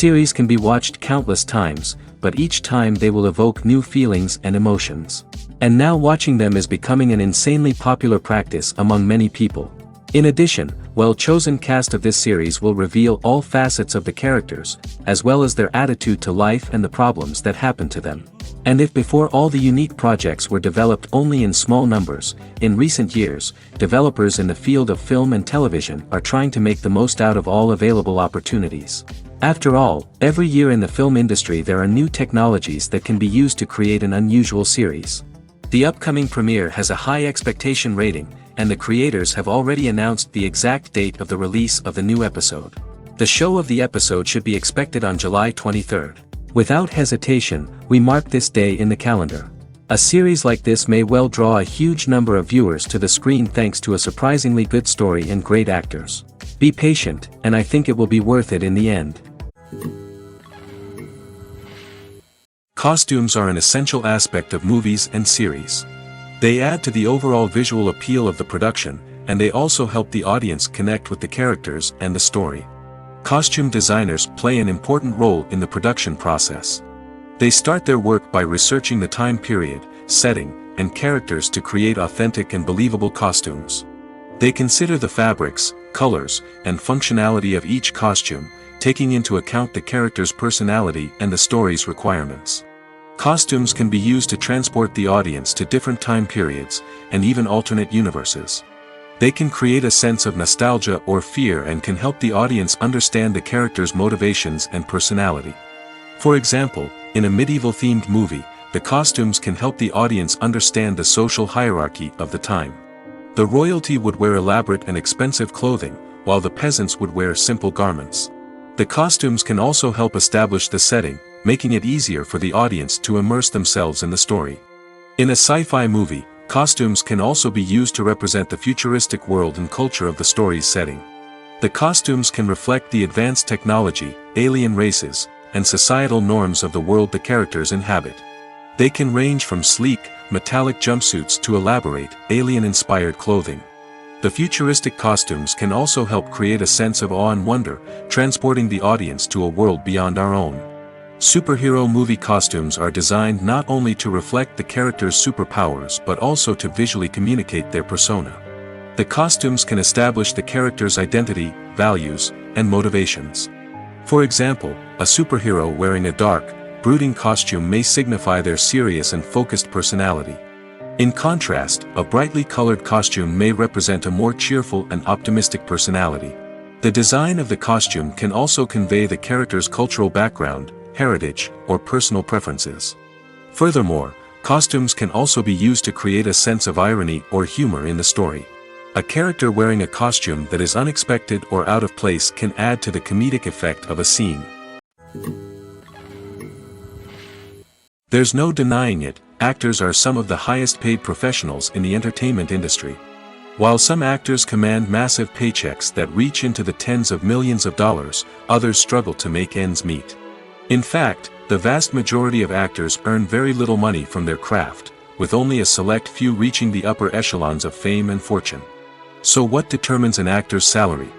Series can be watched countless times, but each time they will evoke new feelings and emotions. And now watching them is becoming an insanely popular practice among many people. In addition, well-chosen cast of this series will reveal all facets of the characters, as well as their attitude to life and the problems that happen to them. And if before all the unique projects were developed only in small numbers, in recent years, developers in the field of film and television are trying to make the most out of all available opportunities. After all, every year in the film industry there are new technologies that can be used to create an unusual series. The upcoming premiere has a high expectation rating, and the creators have already announced the exact date of the release of the new episode. The show of the episode should be expected on July 23rd. Without hesitation, we mark this day in the calendar. A series like this may well draw a huge number of viewers to the screen thanks to a surprisingly good story and great actors. Be patient, and I think it will be worth it in the end. Costumes are an essential aspect of movies and series. They add to the overall visual appeal of the production, and they also help the audience connect with the characters and the story. Costume designers play an important role in the production process. They start their work by researching the time period, setting, and characters to create authentic and believable costumes. They consider the fabrics, colors, and functionality of each costume, taking into account the character's personality and the story's requirements. Costumes can be used to transport the audience to different time periods, and even alternate universes. They can create a sense of nostalgia or fear and can help the audience understand the character's motivations and personality. For example, in a medieval-themed movie, the costumes can help the audience understand the social hierarchy of the time. The royalty would wear elaborate and expensive clothing, while the peasants would wear simple garments. The costumes can also help establish the setting, making it easier for the audience to immerse themselves in the story. In a sci-fi movie, costumes can also be used to represent the futuristic world and culture of the story's setting. The costumes can reflect the advanced technology, alien races, and societal norms of the world the characters inhabit. They can range from sleek, metallic jumpsuits to elaborate, alien-inspired clothing. The futuristic costumes can also help create a sense of awe and wonder, transporting the audience to a world beyond our own. Superhero movie costumes are designed not only to reflect the character's superpowers but also to visually communicate their persona. The costumes can establish the character's identity, values, and motivations. For example, a superhero wearing a dark, brooding costume may signify their serious and focused personality. In contrast, a brightly colored costume may represent a more cheerful and optimistic personality. The design of the costume can also convey the character's cultural background, heritage, or personal preferences. Furthermore, costumes can also be used to create a sense of irony or humor in the story. A character wearing a costume that is unexpected or out of place can add to the comedic effect of a scene. There's no denying it, actors are some of the highest paid professionals in the entertainment industry. While some actors command massive paychecks that reach into the tens of millions of dollars, others struggle to make ends meet. In fact, the vast majority of actors earn very little money from their craft, with only a select few reaching the upper echelons of fame and fortune. So what determines an actor's salary?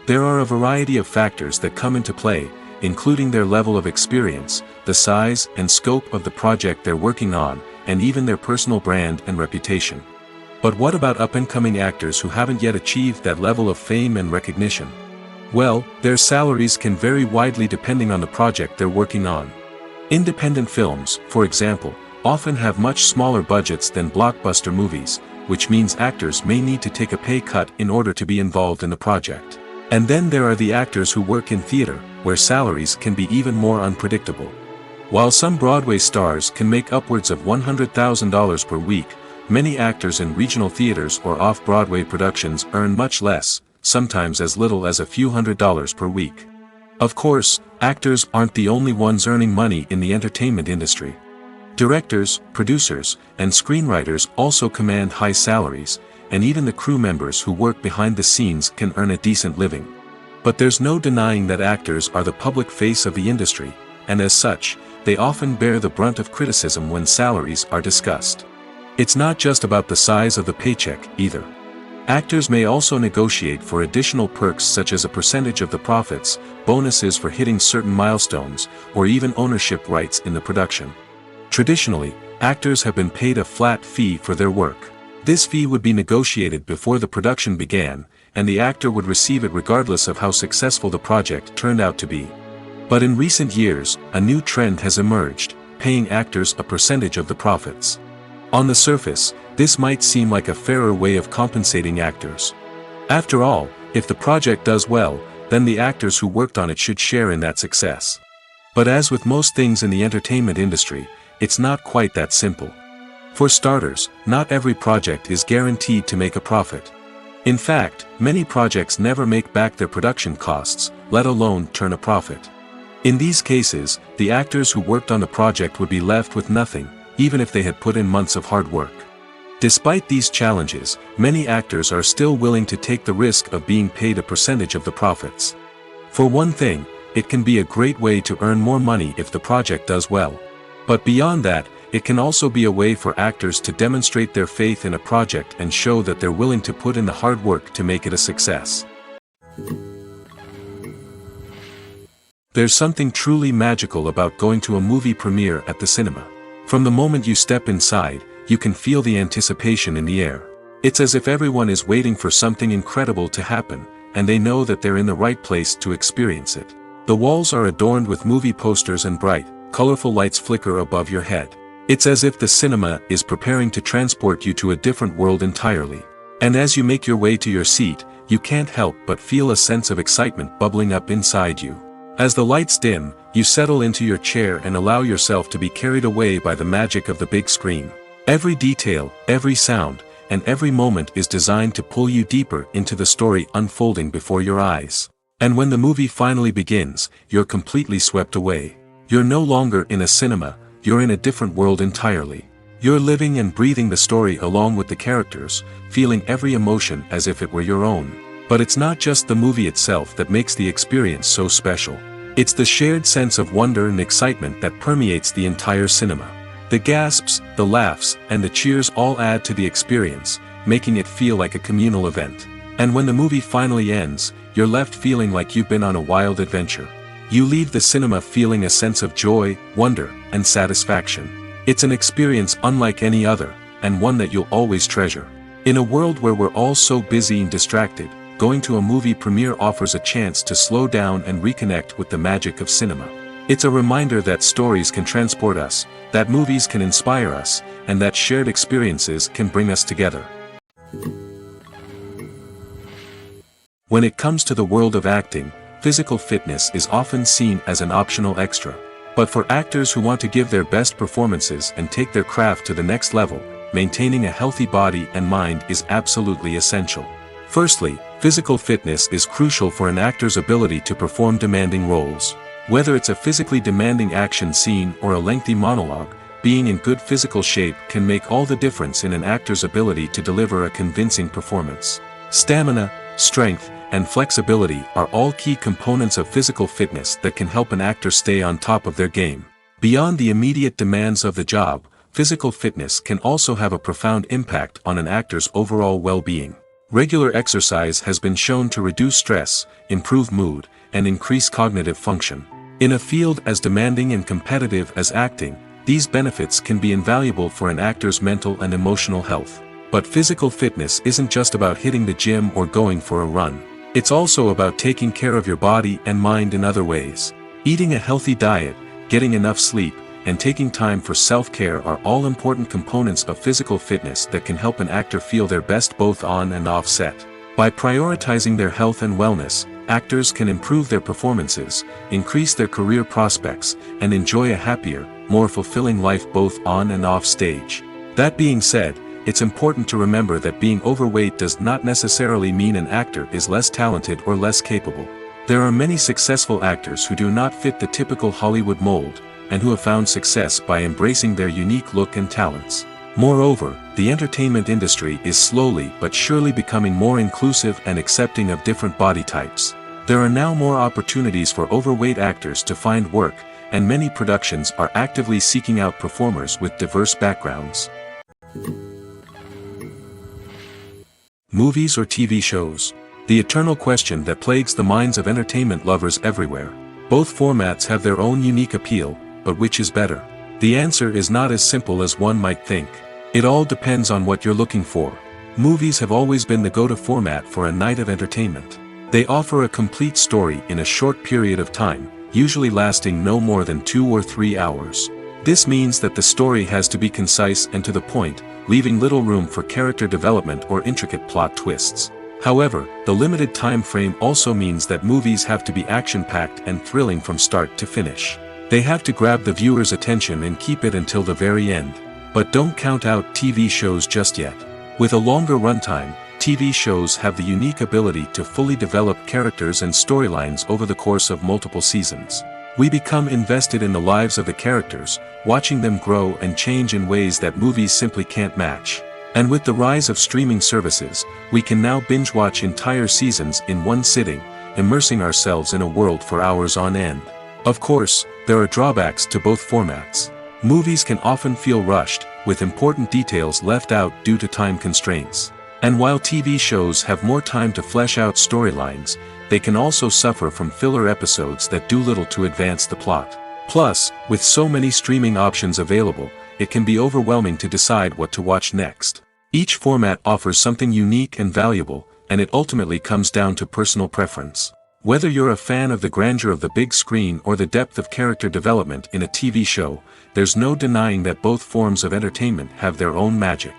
There are a variety of factors that come into play, including their level of experience, the size and scope of the project they're working on, and even their personal brand and reputation. But what about up-and-coming actors who haven't yet achieved that level of fame and recognition? Well, their salaries can vary widely depending on the project they're working on. Independent films, for example, often have much smaller budgets than blockbuster movies, which means actors may need to take a pay cut in order to be involved in the project. And then there are the actors who work in theater, where salaries can be even more unpredictable. While some Broadway stars can make upwards of $100,000 per week, many actors in regional theaters or off-Broadway productions earn much less, sometimes as little as a few $100s per week. Of course, actors aren't the only ones earning money in the entertainment industry. Directors, producers, and screenwriters also command high salaries, and even the crew members who work behind the scenes can earn a decent living. But there's no denying that actors are the public face of the industry, and as such, they often bear the brunt of criticism when salaries are discussed. It's not just about the size of the paycheck, either. Actors may also negotiate for additional perks such as a percentage of the profits, bonuses for hitting certain milestones, or even ownership rights in the production. Traditionally, actors have been paid a flat fee for their work. This fee would be negotiated before the production began, and the actor would receive it regardless of how successful the project turned out to be. But in recent years, a new trend has emerged, paying actors a percentage of the profits. On the surface, this might seem like a fairer way of compensating actors. After all, if the project does well, then the actors who worked on it should share in that success. But as with most things in the entertainment industry, it's not quite that simple. For starters, not every project is guaranteed to make a profit. In fact, many projects never make back their production costs, let alone turn a profit. In these cases, the actors who worked on the project would be left with nothing, even if they had put in months of hard work. Despite these challenges, many actors are still willing to take the risk of being paid a percentage of the profits. For one thing, it can be a great way to earn more money if the project does well. But beyond that, it can also be a way for actors to demonstrate their faith in a project and show that they're willing to put in the hard work to make it a success. There's something truly magical about going to a movie premiere at the cinema. From the moment you step inside, you can feel the anticipation in the air. It's as if everyone is waiting for something incredible to happen, and they know that they're in the right place to experience it. The walls are adorned with movie posters and bright, colorful lights flicker above your head. It's as if the cinema is preparing to transport you to a different world entirely. And as you make your way to your seat, you can't help but feel a sense of excitement bubbling up inside you. As the lights dim, you settle into your chair and allow yourself to be carried away by the magic of the big screen. Every detail, every sound, and every moment is designed to pull you deeper into the story unfolding before your eyes. And when the movie finally begins, you're completely swept away. You're no longer in a cinema, you're in a different world entirely. You're living and breathing the story along with the characters, feeling every emotion as if it were your own. But it's not just the movie itself that makes the experience so special. It's the shared sense of wonder and excitement that permeates the entire cinema. The gasps, the laughs, and the cheers all add to the experience, making it feel like a communal event. And when the movie finally ends, you're left feeling like you've been on a wild adventure. You leave the cinema feeling a sense of joy, wonder, and satisfaction. It's an experience unlike any other, and one that you'll always treasure. In a world where we're all so busy and distracted, going to a movie premiere offers a chance to slow down and reconnect with the magic of cinema. It's a reminder that stories can transport us, that movies can inspire us, and that shared experiences can bring us together. When it comes to the world of acting, physical fitness is often seen as an optional extra. But for actors who want to give their best performances and take their craft to the next level, maintaining a healthy body and mind is absolutely essential. Firstly, physical fitness is crucial for an actor's ability to perform demanding roles. Whether it's a physically demanding action scene or a lengthy monologue, being in good physical shape can make all the difference in an actor's ability to deliver a convincing performance. Stamina, strength, and flexibility are all key components of physical fitness that can help an actor stay on top of their game. Beyond the immediate demands of the job, physical fitness can also have a profound impact on an actor's overall well-being. Regular exercise has been shown to reduce stress, improve mood, and increase cognitive function. In a field as demanding and competitive as acting, these benefits can be invaluable for an actor's mental and emotional health. But physical fitness isn't just about hitting the gym or going for a run. It's also about taking care of your body and mind in other ways. Eating a healthy diet, getting enough sleep, and taking time for self-care are all important components of physical fitness that can help an actor feel their best both on and off set. By prioritizing their health and wellness, actors can improve their performances, increase their career prospects, and enjoy a happier, more fulfilling life both on and off stage. That being said, it's important to remember that being overweight does not necessarily mean an actor is less talented or less capable. There are many successful actors who do not fit the typical Hollywood mold, and who have found success by embracing their unique look and talents. Moreover, the entertainment industry is slowly but surely becoming more inclusive and accepting of different body types. There are now more opportunities for overweight actors to find work, and many productions are actively seeking out performers with diverse backgrounds. Movies or TV shows? The eternal question that plagues the minds of entertainment lovers everywhere. Both formats have their own unique appeal, but which is better? The answer is not as simple as one might think. It all depends on what you're looking for. Movies have always been the go-to format for a night of entertainment. They offer a complete story in a short period of time, usually lasting no more than 2 or 3 hours. This means that the story has to be concise and to the point, leaving little room for character development or intricate plot twists. However, the limited time frame also means that movies have to be action-packed and thrilling from start to finish. They have to grab the viewer's attention and keep it until the very end. But don't count out TV shows just yet. With a longer runtime, TV shows have the unique ability to fully develop characters and storylines over the course of multiple seasons. We become invested in the lives of the characters, watching them grow and change in ways that movies simply can't match. And with the rise of streaming services, we can now binge-watch entire seasons in one sitting, immersing ourselves in a world for hours on end. Of course, there are drawbacks to both formats. Movies can often feel rushed, with important details left out due to time constraints. And while TV shows have more time to flesh out storylines, they can also suffer from filler episodes that do little to advance the plot. Plus, with so many streaming options available, it can be overwhelming to decide what to watch next. Each format offers something unique and valuable, and it ultimately comes down to personal preference. Whether you're a fan of the grandeur of the big screen or the depth of character development in a TV show, there's no denying that both forms of entertainment have their own magic.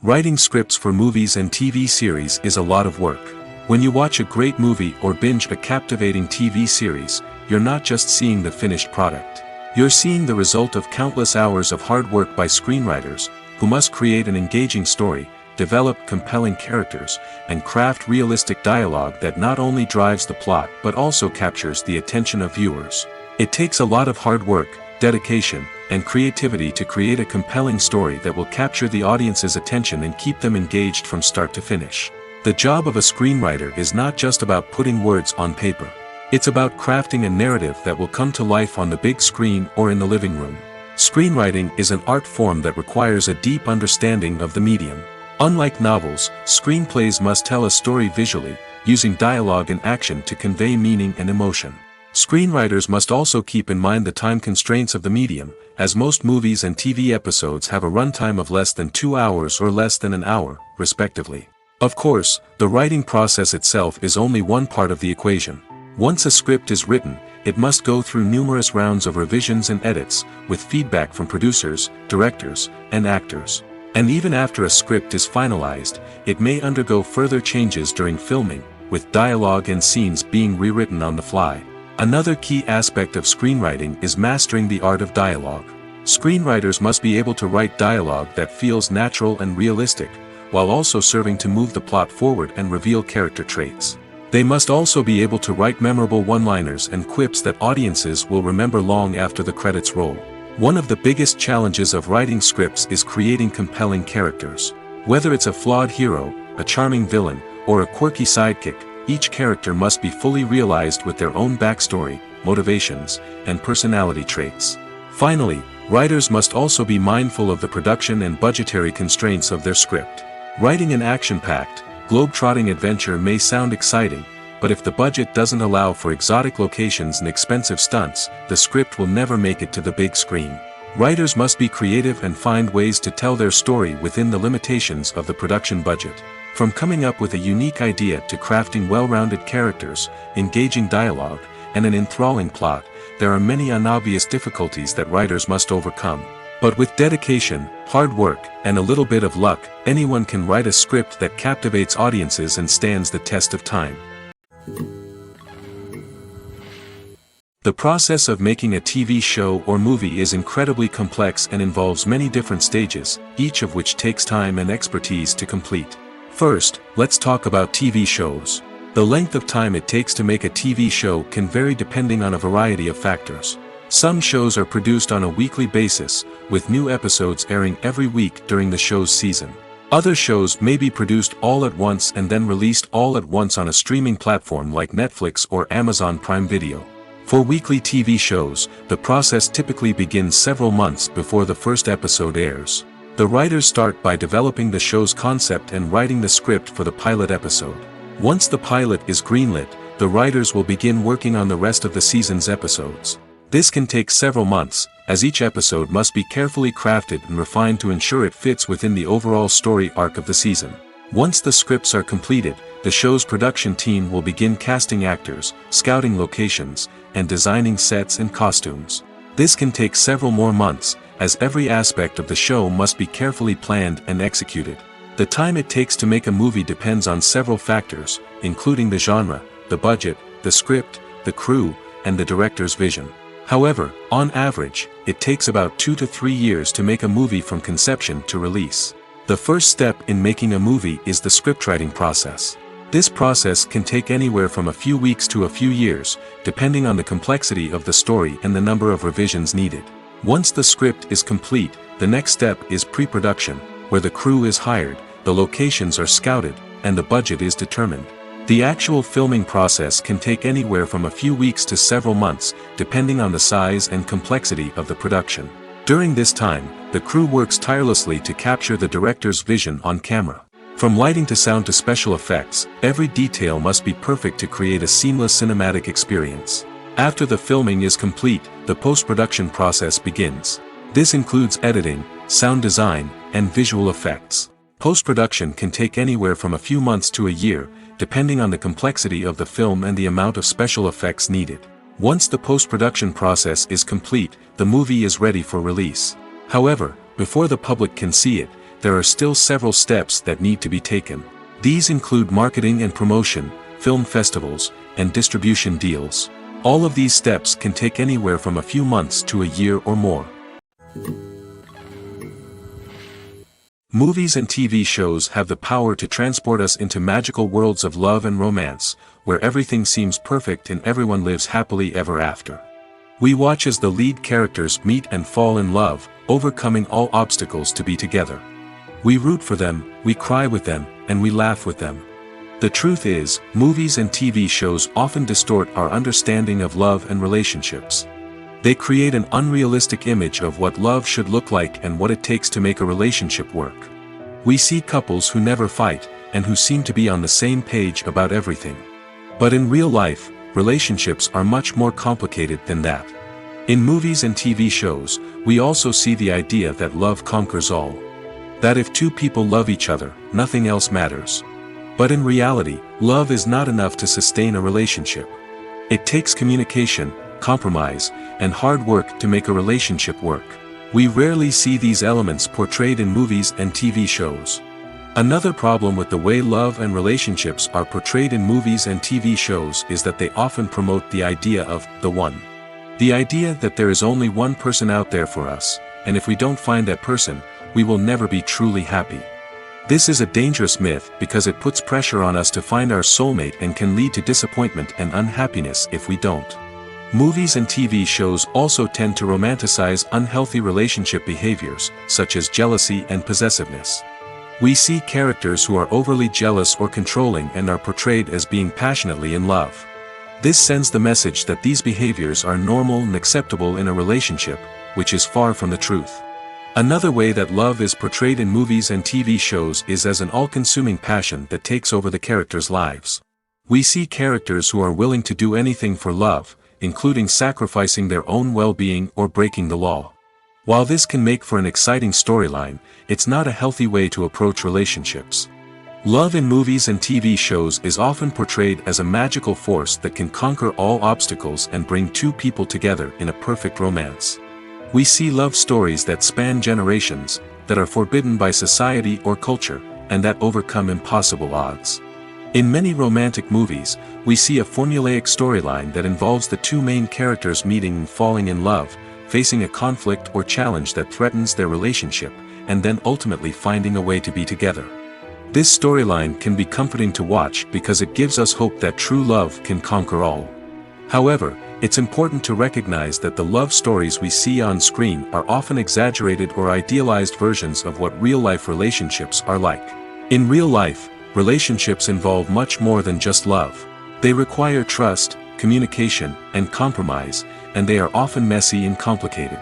Writing scripts for movies and TV series is a lot of work. When you watch a great movie or binge a captivating TV series, you're not just seeing the finished product. You're seeing the result of countless hours of hard work by screenwriters, who must create an engaging story, develop compelling characters, and craft realistic dialogue that not only drives the plot but also captures the attention of viewers. It takes a lot of hard work, dedication, and creativity to create a compelling story that will capture the audience's attention and keep them engaged from start to finish. The job of a screenwriter is not just about putting words on paper. It's about crafting a narrative that will come to life on the big screen or in the living room. Screenwriting is an art form that requires a deep understanding of the medium. Unlike novels, screenplays must tell a story visually, using dialogue and action to convey meaning and emotion. Screenwriters must also keep in mind the time constraints of the medium, as most movies and TV episodes have a runtime of less than 2 hours or less than an hour, respectively. Of course, the writing process itself is only one part of the equation. Once a script is written, it must go through numerous rounds of revisions and edits, with feedback from producers, directors, and actors. And even after a script is finalized, it may undergo further changes during filming, with dialogue and scenes being rewritten on the fly. Another key aspect of screenwriting is mastering the art of dialogue. Screenwriters must be able to write dialogue that feels natural and realistic, while also serving to move the plot forward and reveal character traits. They must also be able to write memorable one-liners and quips that audiences will remember long after the credits roll. One of the biggest challenges of writing scripts is creating compelling characters. Whether it's a flawed hero, a charming villain, or a quirky sidekick, each character must be fully realized with their own backstory, motivations, and personality traits. Finally, writers must also be mindful of the production and budgetary constraints of their script. Writing an action-packed, globe-trotting adventure may sound exciting, but if the budget doesn't allow for exotic locations and expensive stunts, the script will never make it to the big screen. Writers must be creative and find ways to tell their story within the limitations of the production budget. From coming up with a unique idea to crafting well-rounded characters, engaging dialogue, and an enthralling plot, there are many unobvious difficulties that writers must overcome. But with dedication, hard work, and a little bit of luck, anyone can write a script that captivates audiences and stands the test of time. The process of making a TV show or movie is incredibly complex and involves many different stages, each of which takes time and expertise to complete. First, let's talk about TV shows. The length of time it takes to make a TV show can vary depending on a variety of factors. Some shows are produced on a weekly basis, with new episodes airing every week during the show's season. Other shows may be produced all at once and then released all at once on a streaming platform like Netflix or Amazon Prime Video. For weekly TV shows, the process typically begins several months before the first episode airs. The writers start by developing the show's concept and writing the script for the pilot episode. Once the pilot is greenlit, the writers will begin working on the rest of the season's episodes. This can take several months, as each episode must be carefully crafted and refined to ensure it fits within the overall story arc of the season. Once the scripts are completed, the show's production team will begin casting actors, scouting locations, and designing sets and costumes. This can take several more months, as every aspect of the show must be carefully planned and executed. The time it takes to make a movie depends on several factors, including the genre, the budget, the script, the crew, and the director's vision. However, on average, it takes about 2 to 3 years to make a movie from conception to release. The first step in making a movie is the scriptwriting process. This process can take anywhere from a few weeks to a few years, depending on the complexity of the story and the number of revisions needed. Once the script is complete, the next step is pre-production, where the crew is hired, the locations are scouted, and the budget is determined. The actual filming process can take anywhere from a few weeks to several months, depending on the size and complexity of the production. During this time, the crew works tirelessly to capture the director's vision on camera. From lighting to sound to special effects, every detail must be perfect to create a seamless cinematic experience. After the filming is complete, the post-production process begins. This includes editing, sound design, and visual effects. Post-production can take anywhere from a few months to a year, depending on the complexity of the film and the amount of special effects needed. Once the post-production process is complete, the movie is ready for release. However, before the public can see it, there are still several steps that need to be taken. These include marketing and promotion, film festivals, and distribution deals. All of these steps can take anywhere from a few months to a year or more. Movies and TV shows have the power to transport us into magical worlds of love and romance, where everything seems perfect and everyone lives happily ever after. We watch as the lead characters meet and fall in love, overcoming all obstacles to be together. We root for them, we cry with them, and we laugh with them. The truth is, movies and TV shows often distort our understanding of love and relationships. They create an unrealistic image of what love should look like and what it takes to make a relationship work. We see couples who never fight, and who seem to be on the same page about everything. But in real life, relationships are much more complicated than that. In movies and TV shows, we also see the idea that love conquers all. That if two people love each other, nothing else matters. But in reality, love is not enough to sustain a relationship. It takes communication, compromise, and hard work to make a relationship work. We rarely see these elements portrayed in movies and TV shows. Another problem with the way love and relationships are portrayed in movies and TV shows is that they often promote the idea of the one. The idea that there is only one person out there for us, and if we don't find that person, we will never be truly happy. This is a dangerous myth because it puts pressure on us to find our soulmate and can lead to disappointment and unhappiness if we don't. Movies and TV shows also tend to romanticize unhealthy relationship behaviors, such as jealousy and possessiveness. We see characters who are overly jealous or controlling and are portrayed as being passionately in love. This sends the message that these behaviors are normal and acceptable in a relationship, which is far from the truth. Another way that love is portrayed in movies and TV shows is as an all-consuming passion that takes over the characters' lives. We see characters who are willing to do anything for love, including sacrificing their own well-being or breaking the law. While this can make for an exciting storyline, it's not a healthy way to approach relationships. Love in movies and TV shows is often portrayed as a magical force that can conquer all obstacles and bring two people together in a perfect romance. We see love stories that span generations, that are forbidden by society or culture, and that overcome impossible odds. In many romantic movies, we see a formulaic storyline that involves the two main characters meeting and falling in love, facing a conflict or challenge that threatens their relationship, and then ultimately finding a way to be together. This storyline can be comforting to watch because it gives us hope that true love can conquer all. However, it's important to recognize that the love stories we see on screen are often exaggerated or idealized versions of what real-life relationships are like. In real life, relationships involve much more than just love. They require trust, communication, and compromise, and they are often messy and complicated.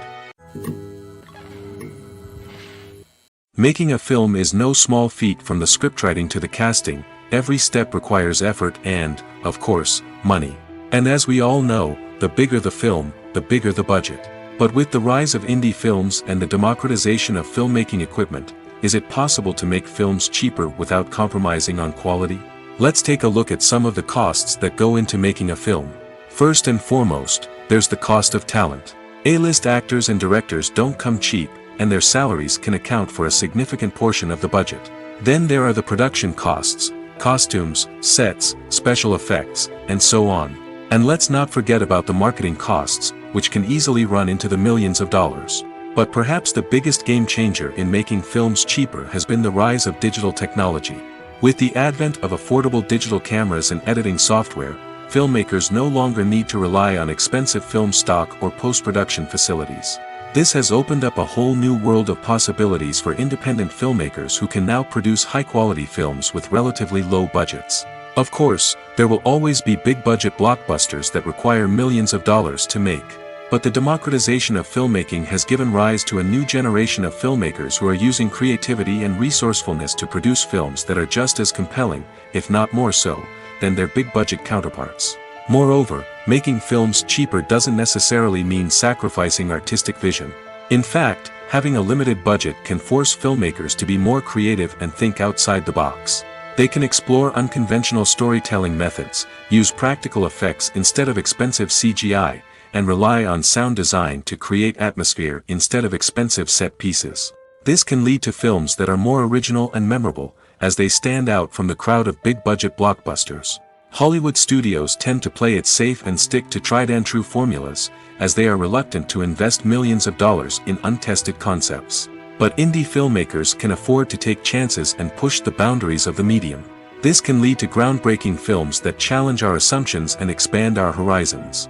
Making a film is no small feat. From the scriptwriting to the casting, every step requires effort and, of course, money. And as we all know, the bigger the film, the bigger the budget. But with the rise of indie films and the democratization of filmmaking equipment, is it possible to make films cheaper without compromising on quality? Let's take a look at some of the costs that go into making a film. First and foremost, there's the cost of talent. A-list actors and directors don't come cheap, and their salaries can account for a significant portion of the budget. Then there are the production costs, costumes, sets, special effects, and so on. And let's not forget about the marketing costs, which can easily run into the millions of dollars. But perhaps the biggest game changer in making films cheaper has been the rise of digital technology. With the advent of affordable digital cameras and editing software, filmmakers no longer need to rely on expensive film stock or post-production facilities. This has opened up a whole new world of possibilities for independent filmmakers who can now produce high-quality films with relatively low budgets. Of course, there will always be big-budget blockbusters that require millions of dollars to make. But the democratization of filmmaking has given rise to a new generation of filmmakers who are using creativity and resourcefulness to produce films that are just as compelling, if not more so, than their big-budget counterparts. Moreover, making films cheaper doesn't necessarily mean sacrificing artistic vision. In fact, having a limited budget can force filmmakers to be more creative and think outside the box. They can explore unconventional storytelling methods, use practical effects instead of expensive CGI, and rely on sound design to create atmosphere instead of expensive set pieces. This can lead to films that are more original and memorable, as they stand out from the crowd of big-budget blockbusters. Hollywood studios tend to play it safe and stick to tried-and-true formulas, as they are reluctant to invest millions of dollars in untested concepts. But indie filmmakers can afford to take chances and push the boundaries of the medium. This can lead to groundbreaking films that challenge our assumptions and expand our horizons.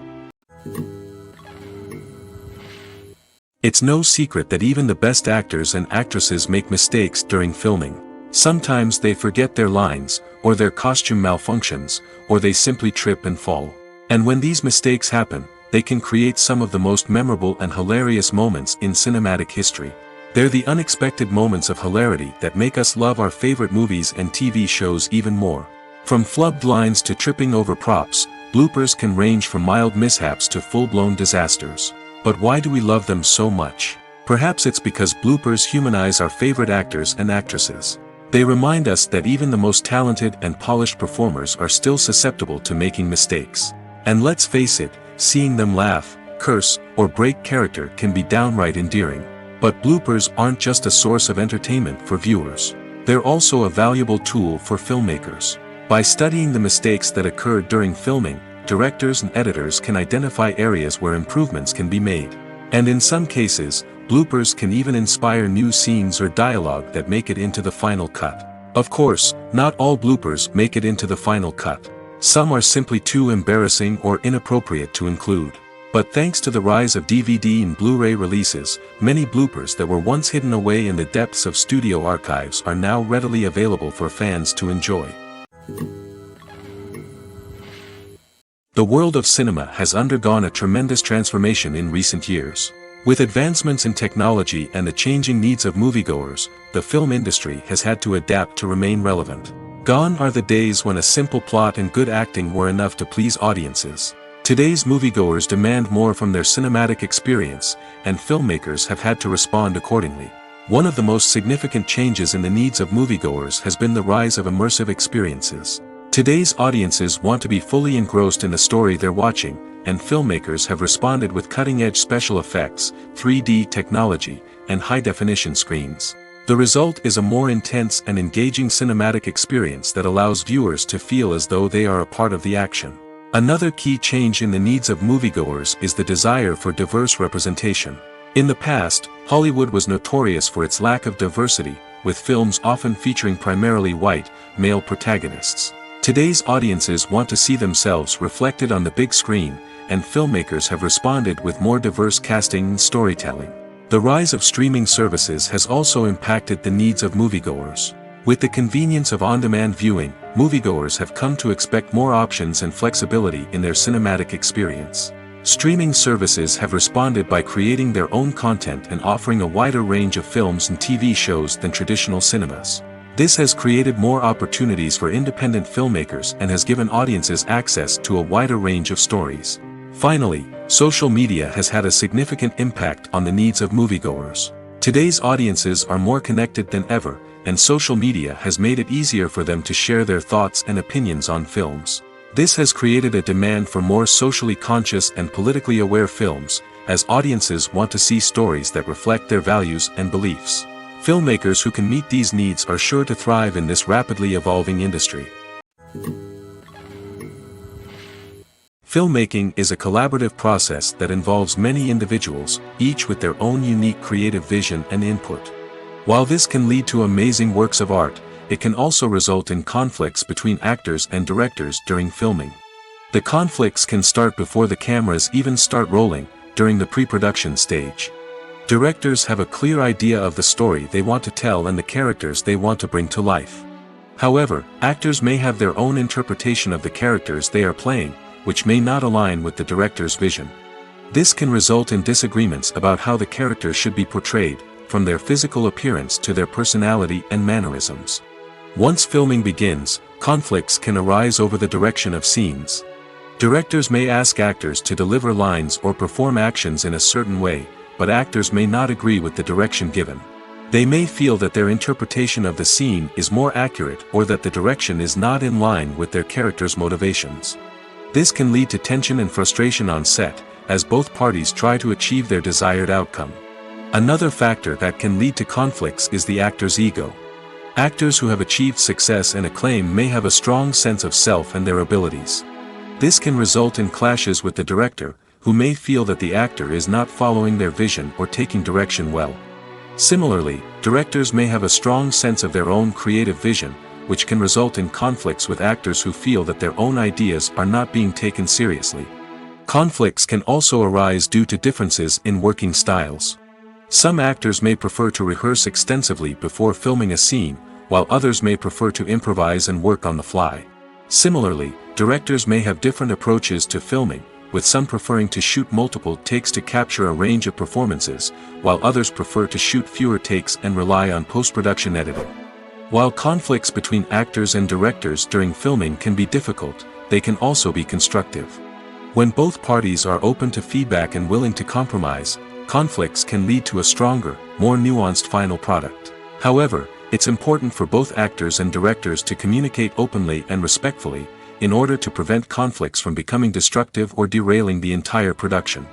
It's no secret that even the best actors and actresses make mistakes during filming. Sometimes they forget their lines, or their costume malfunctions, or they simply trip and fall. And when these mistakes happen, they can create some of the most memorable and hilarious moments in cinematic history. They're the unexpected moments of hilarity that make us love our favorite movies and TV shows even more. From flubbed lines to tripping over props, bloopers can range from mild mishaps to full-blown disasters. But why do we love them so much? Perhaps it's because bloopers humanize our favorite actors and actresses. They remind us that even the most talented and polished performers are still susceptible to making mistakes. And let's face it, seeing them laugh, curse, or break character can be downright endearing. But bloopers aren't just a source of entertainment for viewers. They're also a valuable tool for filmmakers. By studying the mistakes that occurred during filming, directors and editors can identify areas where improvements can be made. And in some cases, bloopers can even inspire new scenes or dialogue that make it into the final cut. Of course, not all bloopers make it into the final cut. Some are simply too embarrassing or inappropriate to include. But thanks to the rise of DVD and Blu-ray releases, many bloopers that were once hidden away in the depths of studio archives are now readily available for fans to enjoy. The world of cinema has undergone a tremendous transformation in recent years. With advancements in technology and the changing needs of moviegoers, the film industry has had to adapt to remain relevant. Gone are the days when a simple plot and good acting were enough to please audiences. Today's moviegoers demand more from their cinematic experience, and filmmakers have had to respond accordingly. One of the most significant changes in the needs of moviegoers has been the rise of immersive experiences. Today's audiences want to be fully engrossed in the story they're watching, and filmmakers have responded with cutting-edge special effects, 3D technology, and high-definition screens. The result is a more intense and engaging cinematic experience that allows viewers to feel as though they are a part of the action. Another key change in the needs of moviegoers is the desire for diverse representation. In the past, Hollywood was notorious for its lack of diversity, with films often featuring primarily white, male protagonists. Today's audiences want to see themselves reflected on the big screen, and filmmakers have responded with more diverse casting and storytelling. The rise of streaming services has also impacted the needs of moviegoers. With the convenience of on-demand viewing, moviegoers have come to expect more options and flexibility in their cinematic experience. Streaming services have responded by creating their own content and offering a wider range of films and TV shows than traditional cinemas. This has created more opportunities for independent filmmakers and has given audiences access to a wider range of stories. Finally, social media has had a significant impact on the needs of moviegoers. Today's audiences are more connected than ever, and social media has made it easier for them to share their thoughts and opinions on films. This has created a demand for more socially conscious and politically aware films, as audiences want to see stories that reflect their values and beliefs. Filmmakers who can meet these needs are sure to thrive in this rapidly evolving industry. Filmmaking is a collaborative process that involves many individuals, each with their own unique creative vision and input. While this can lead to amazing works of art, it can also result in conflicts between actors and directors during filming. The conflicts can start before the cameras even start rolling, during the pre-production stage. Directors have a clear idea of the story they want to tell and the characters they want to bring to life. However, actors may have their own interpretation of the characters they are playing, which may not align with the director's vision. This can result in disagreements about how the characters should be portrayed, from their physical appearance to their personality and mannerisms. Once filming begins, conflicts can arise over the direction of scenes. Directors may ask actors to deliver lines or perform actions in a certain way, but actors may not agree with the direction given. They may feel that their interpretation of the scene is more accurate or that the direction is not in line with their character's motivations. This can lead to tension and frustration on set, as both parties try to achieve their desired outcome. Another factor that can lead to conflicts is the actor's ego. Actors who have achieved success and acclaim may have a strong sense of self and their abilities. This can result in clashes with the director, who may feel that the actor is not following their vision or taking direction well. Similarly, directors may have a strong sense of their own creative vision, which can result in conflicts with actors who feel that their own ideas are not being taken seriously. Conflicts can also arise due to differences in working styles. Some actors may prefer to rehearse extensively before filming a scene, while others may prefer to improvise and work on the fly. Similarly, directors may have different approaches to filming, with some preferring to shoot multiple takes to capture a range of performances, while others prefer to shoot fewer takes and rely on post-production editing. While conflicts between actors and directors during filming can be difficult, they can also be constructive. When both parties are open to feedback and willing to compromise, conflicts can lead to a stronger, more nuanced final product. However, it's important for both actors and directors to communicate openly and respectfully, in order to prevent conflicts from becoming destructive or derailing the entire production.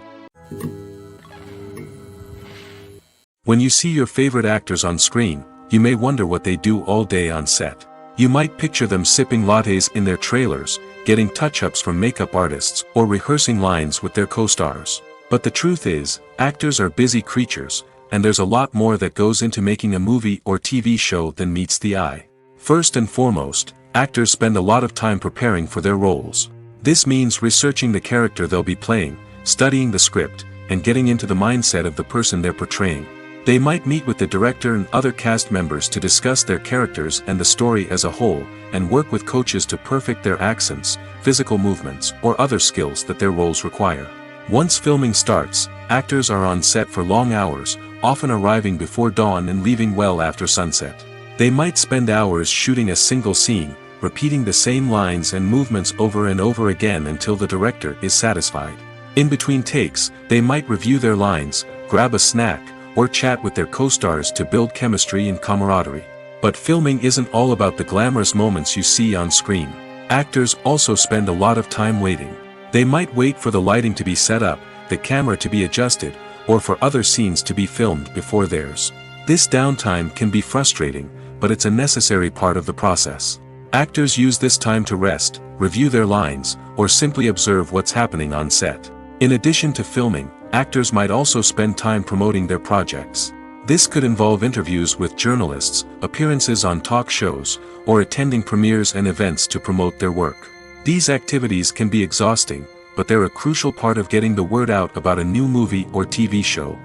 When you see your favorite actors on screen, you may wonder what they do all day on set. You might picture them sipping lattes in their trailers, getting touch-ups from makeup artists, or rehearsing lines with their co-stars. But the truth is, actors are busy creatures, and there's a lot more that goes into making a movie or TV show than meets the eye. First and foremost, actors spend a lot of time preparing for their roles. This means researching the character they'll be playing, studying the script, and getting into the mindset of the person they're portraying. They might meet with the director and other cast members to discuss their characters and the story as a whole, and work with coaches to perfect their accents, physical movements, or other skills that their roles require. Once filming starts, actors are on set for long hours, often arriving before dawn and leaving well after sunset. They might spend hours shooting a single scene, repeating the same lines and movements over and over again until the director is satisfied. In between takes, they might review their lines, grab a snack, or chat with their co-stars to build chemistry and camaraderie. But filming isn't all about the glamorous moments you see on screen. Actors also spend a lot of time waiting. They might wait for the lighting to be set up, the camera to be adjusted, or for other scenes to be filmed before theirs. This downtime can be frustrating, but it's a necessary part of the process. Actors use this time to rest, review their lines, or simply observe what's happening on set. In addition to filming, actors might also spend time promoting their projects. This could involve interviews with journalists, appearances on talk shows, or attending premieres and events to promote their work. These activities can be exhausting, but they're a crucial part of getting the word out about a new movie or TV show.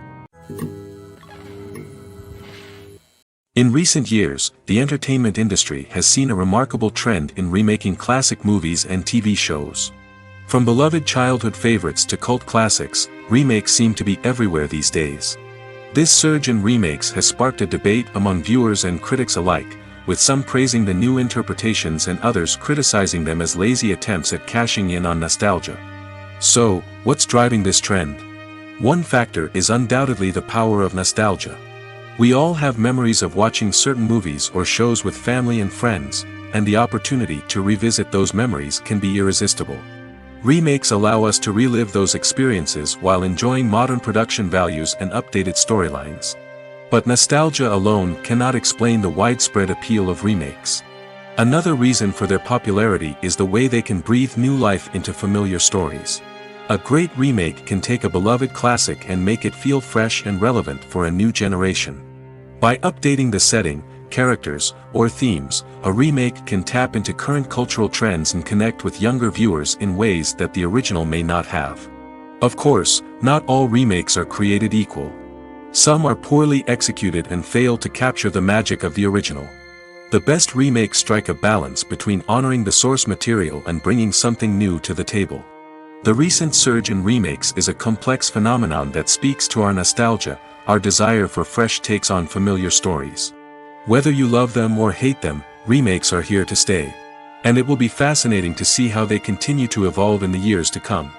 In recent years, the entertainment industry has seen a remarkable trend in remaking classic movies and TV shows. From beloved childhood favorites to cult classics, remakes seem to be everywhere these days. This surge in remakes has sparked a debate among viewers and critics alike, with some praising the new interpretations and others criticizing them as lazy attempts at cashing in on nostalgia. So, what's driving this trend? One factor is undoubtedly the power of nostalgia. We all have memories of watching certain movies or shows with family and friends, and the opportunity to revisit those memories can be irresistible. Remakes allow us to relive those experiences while enjoying modern production values and updated storylines. But nostalgia alone cannot explain the widespread appeal of remakes. Another reason for their popularity is the way they can breathe new life into familiar stories. A great remake can take a beloved classic and make it feel fresh and relevant for a new generation. By updating the setting, characters, or themes, a remake can tap into current cultural trends and connect with younger viewers in ways that the original may not have. Of course, not all remakes are created equal. Some are poorly executed and fail to capture the magic of the original. The best remakes strike a balance between honoring the source material and bringing something new to the table. The recent surge in remakes is a complex phenomenon that speaks to our nostalgia, our desire for fresh takes on familiar stories. Whether you love them or hate them, remakes are here to stay. And it will be fascinating to see how they continue to evolve in the years to come.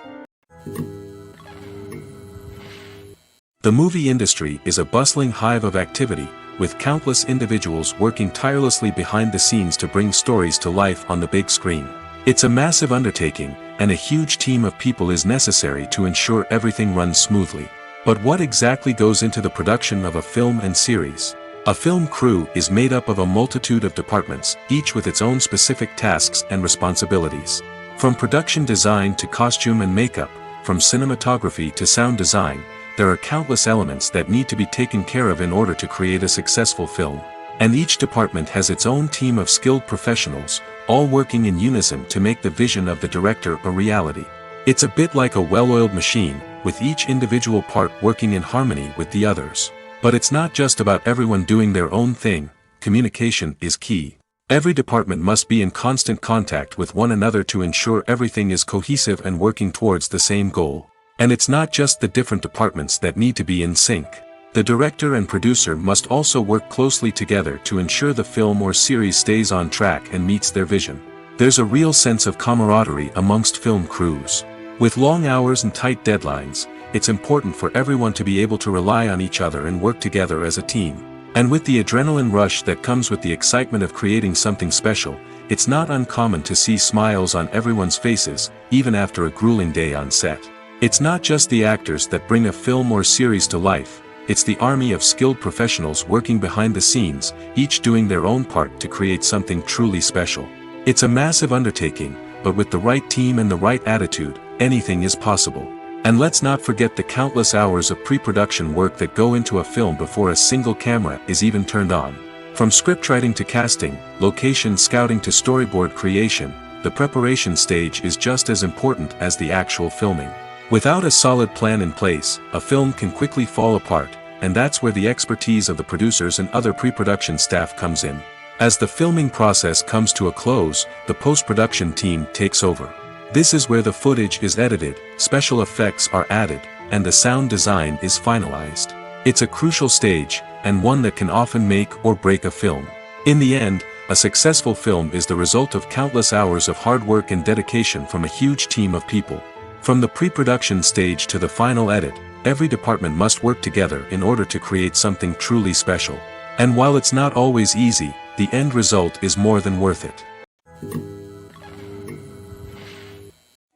The movie industry is a bustling hive of activity, with countless individuals working tirelessly behind the scenes to bring stories to life on the big screen. It's a massive undertaking, and a huge team of people is necessary to ensure everything runs smoothly. But what exactly goes into the production of a film and series? A film crew is made up of a multitude of departments, each with its own specific tasks and responsibilities. From production design to costume and makeup, from cinematography to sound design, there are countless elements that need to be taken care of in order to create a successful film. And each department has its own team of skilled professionals, all working in unison to make the vision of the director a reality. It's a bit like a well-oiled machine, with each individual part working in harmony with the others. But it's not just about everyone doing their own thing. Communication is key. Every department must be in constant contact with one another to ensure everything is cohesive and working towards the same goal. And it's not just the different departments that need to be in sync. The director and producer must also work closely together to ensure the film or series stays on track and meets their vision. There's a real sense of camaraderie amongst film crews. With long hours and tight deadlines, it's important for everyone to be able to rely on each other and work together as a team. And with the adrenaline rush that comes with the excitement of creating something special, it's not uncommon to see smiles on everyone's faces, even after a grueling day on set. It's not just the actors that bring a film or series to life. It's the army of skilled professionals working behind the scenes, each doing their own part to create something truly special. It's a massive undertaking, but with the right team and the right attitude, anything is possible. And let's not forget the countless hours of pre-production work that go into a film before a single camera is even turned on. From scriptwriting to casting, location scouting to storyboard creation, the preparation stage is just as important as the actual filming. Without a solid plan in place, a film can quickly fall apart, and that's where the expertise of the producers and other pre-production staff comes in. As the filming process comes to a close, the post-production team takes over. This is where the footage is edited, special effects are added, and the sound design is finalized. It's a crucial stage, and one that can often make or break a film. In the end, a successful film is the result of countless hours of hard work and dedication from a huge team of people. From the pre-production stage to the final edit, every department must work together in order to create something truly special. And while it's not always easy, the end result is more than worth it.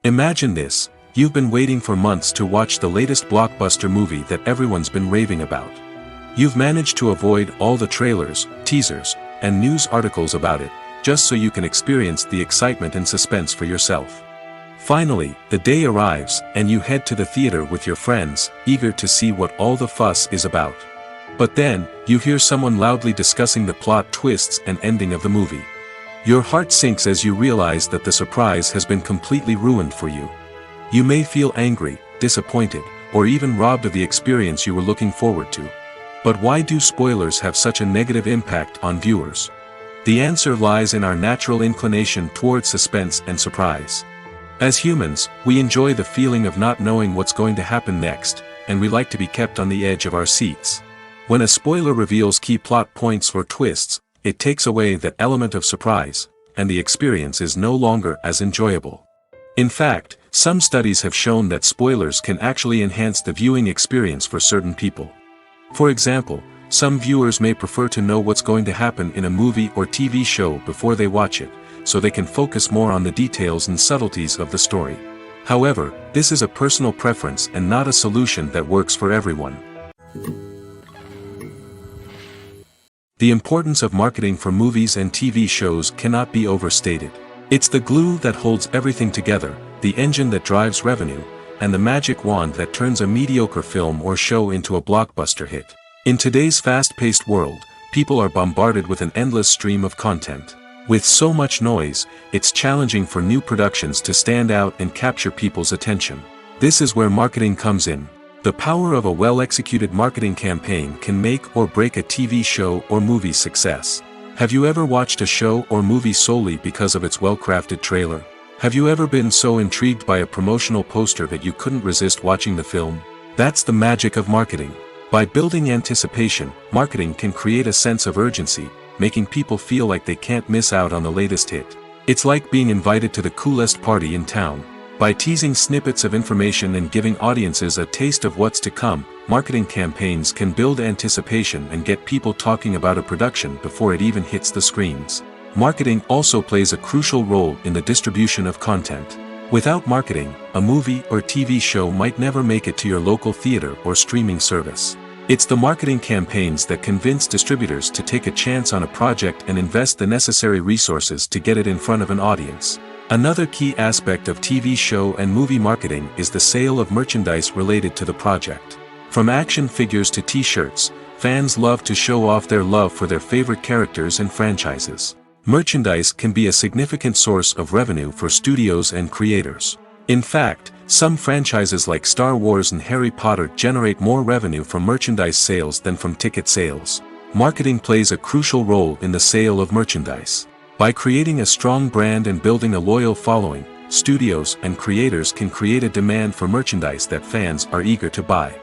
Imagine this: you've been waiting for months to watch the latest blockbuster movie that everyone's been raving about. You've managed to avoid all the trailers, teasers, and news articles about it, just so you can experience the excitement and suspense for yourself. Finally, the day arrives, and you head to the theater with your friends, eager to see what all the fuss is about. But then, you hear someone loudly discussing the plot twists and ending of the movie. Your heart sinks as you realize that the surprise has been completely ruined for you. You may feel angry, disappointed, or even robbed of the experience you were looking forward to. But why do spoilers have such a negative impact on viewers? The answer lies in our natural inclination towards suspense and surprise. As humans, we enjoy the feeling of not knowing what's going to happen next, and we like to be kept on the edge of our seats. When a spoiler reveals key plot points or twists, it takes away that element of surprise, and the experience is no longer as enjoyable. In fact, some studies have shown that spoilers can actually enhance the viewing experience for certain people. For example, some viewers may prefer to know what's going to happen in a movie or TV show before they watch it, so they can focus more on the details and subtleties of the story. However, this is a personal preference and not a solution that works for everyone. The importance of marketing for movies and TV shows cannot be overstated. It's the glue that holds everything together, the engine that drives revenue, and the magic wand that turns a mediocre film or show into a blockbuster hit. In today's fast-paced world, people are bombarded with an endless stream of content. With so much noise, it's challenging for new productions to stand out and capture people's attention. This is where marketing comes in. The power of a well-executed marketing campaign can make or break a TV show or movie's success. Have you ever watched a show or movie solely because of its well-crafted trailer? Have you ever been so intrigued by a promotional poster that you couldn't resist watching the film? That's the magic of marketing. By building anticipation, marketing can create a sense of urgency, making people feel like they can't miss out on the latest hit. It's like being invited to the coolest party in town. By teasing snippets of information and giving audiences a taste of what's to come, marketing campaigns can build anticipation and get people talking about a production before it even hits the screens. Marketing also plays a crucial role in the distribution of content. Without marketing, a movie or TV show might never make it to your local theater or streaming service. It's the marketing campaigns that convince distributors to take a chance on a project and invest the necessary resources to get it in front of an audience. Another key aspect of TV show and movie marketing is the sale of merchandise related to the project. From action figures to t-shirts, fans love to show off their love for their favorite characters and franchises. Merchandise can be a significant source of revenue for studios and creators. In fact, some franchises like Star Wars and Harry Potter generate more revenue from merchandise sales than from ticket sales. Marketing plays a crucial role in the sale of merchandise. By creating a strong brand and building a loyal following, studios and creators can create a demand for merchandise that fans are eager to buy.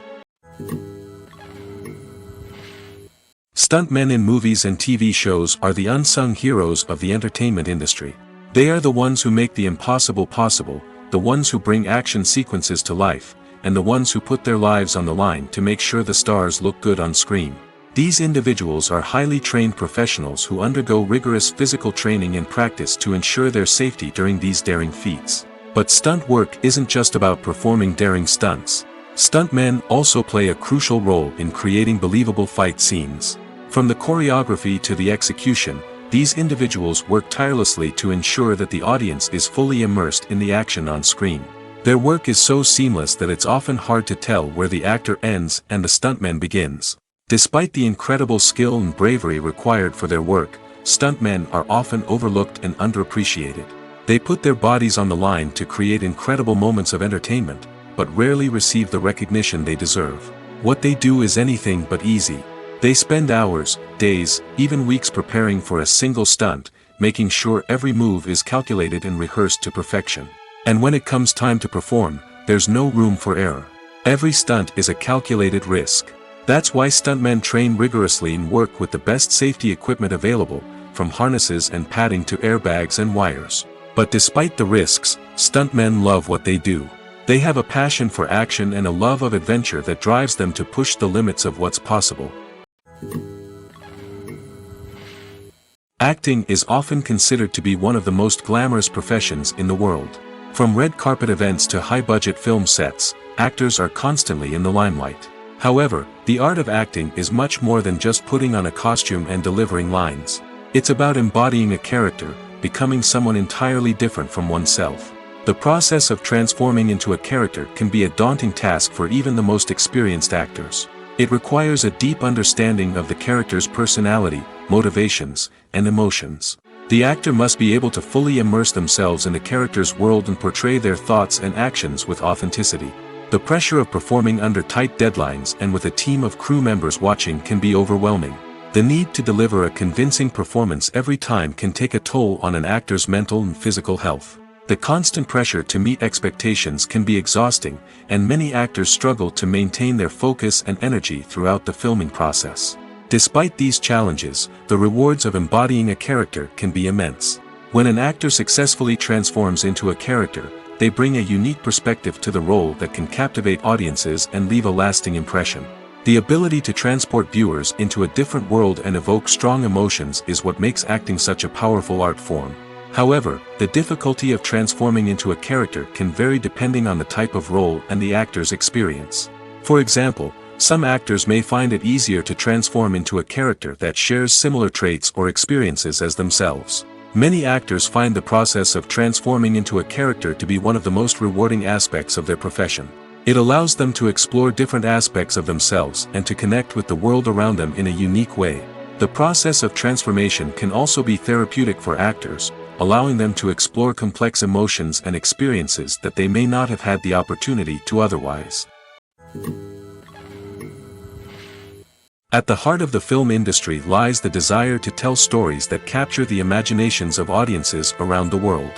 Stuntmen in movies and TV shows are the unsung heroes of the entertainment industry. They are the ones who make the impossible possible, the ones who bring action sequences to life, and the ones who put their lives on the line to make sure the stars look good on screen. These individuals are highly trained professionals who undergo rigorous physical training and practice to ensure their safety during these daring feats. But stunt work isn't just about performing daring stunts. Stuntmen also play a crucial role in creating believable fight scenes. From the choreography to the execution, these individuals work tirelessly to ensure that the audience is fully immersed in the action on screen. Their work is so seamless that it's often hard to tell where the actor ends and the stuntman begins. Despite the incredible skill and bravery required for their work, stuntmen are often overlooked and underappreciated. They put their bodies on the line to create incredible moments of entertainment, but rarely receive the recognition they deserve. What they do is anything but easy. They spend hours, days, even weeks preparing for a single stunt, making sure every move is calculated and rehearsed to perfection. And when it comes time to perform, there's no room for error. Every stunt is a calculated risk. That's why stuntmen train rigorously and work with the best safety equipment available, from harnesses and padding to airbags and wires. But despite the risks, stuntmen love what they do. They have a passion for action and a love of adventure that drives them to push the limits of what's possible. Acting is often considered to be one of the most glamorous professions in the world. From red carpet events to high-budget film sets, actors are constantly in the limelight. However, the art of acting is much more than just putting on a costume and delivering lines. It's about embodying a character, becoming someone entirely different from oneself. The process of transforming into a character can be a daunting task for even the most experienced actors. It requires a deep understanding of the character's personality, motivations, and emotions. The actor must be able to fully immerse themselves in the character's world and portray their thoughts and actions with authenticity. The pressure of performing under tight deadlines and with a team of crew members watching can be overwhelming. The need to deliver a convincing performance every time can take a toll on an actor's mental and physical health. The constant pressure to meet expectations can be exhausting, and many actors struggle to maintain their focus and energy throughout the filming process. Despite these challenges, the rewards of embodying a character can be immense. When an actor successfully transforms into a character, they bring a unique perspective to the role that can captivate audiences and leave a lasting impression. The ability to transport viewers into a different world and evoke strong emotions is what makes acting such a powerful art form. However, the difficulty of transforming into a character can vary depending on the type of role and the actor's experience. For example, some actors may find it easier to transform into a character that shares similar traits or experiences as themselves. Many actors find the process of transforming into a character to be one of the most rewarding aspects of their profession. It allows them to explore different aspects of themselves and to connect with the world around them in a unique way. The process of transformation can also be therapeutic for actors, allowing them to explore complex emotions and experiences that they may not have had the opportunity to otherwise. At the heart of the film industry lies the desire to tell stories that capture the imaginations of audiences around the world.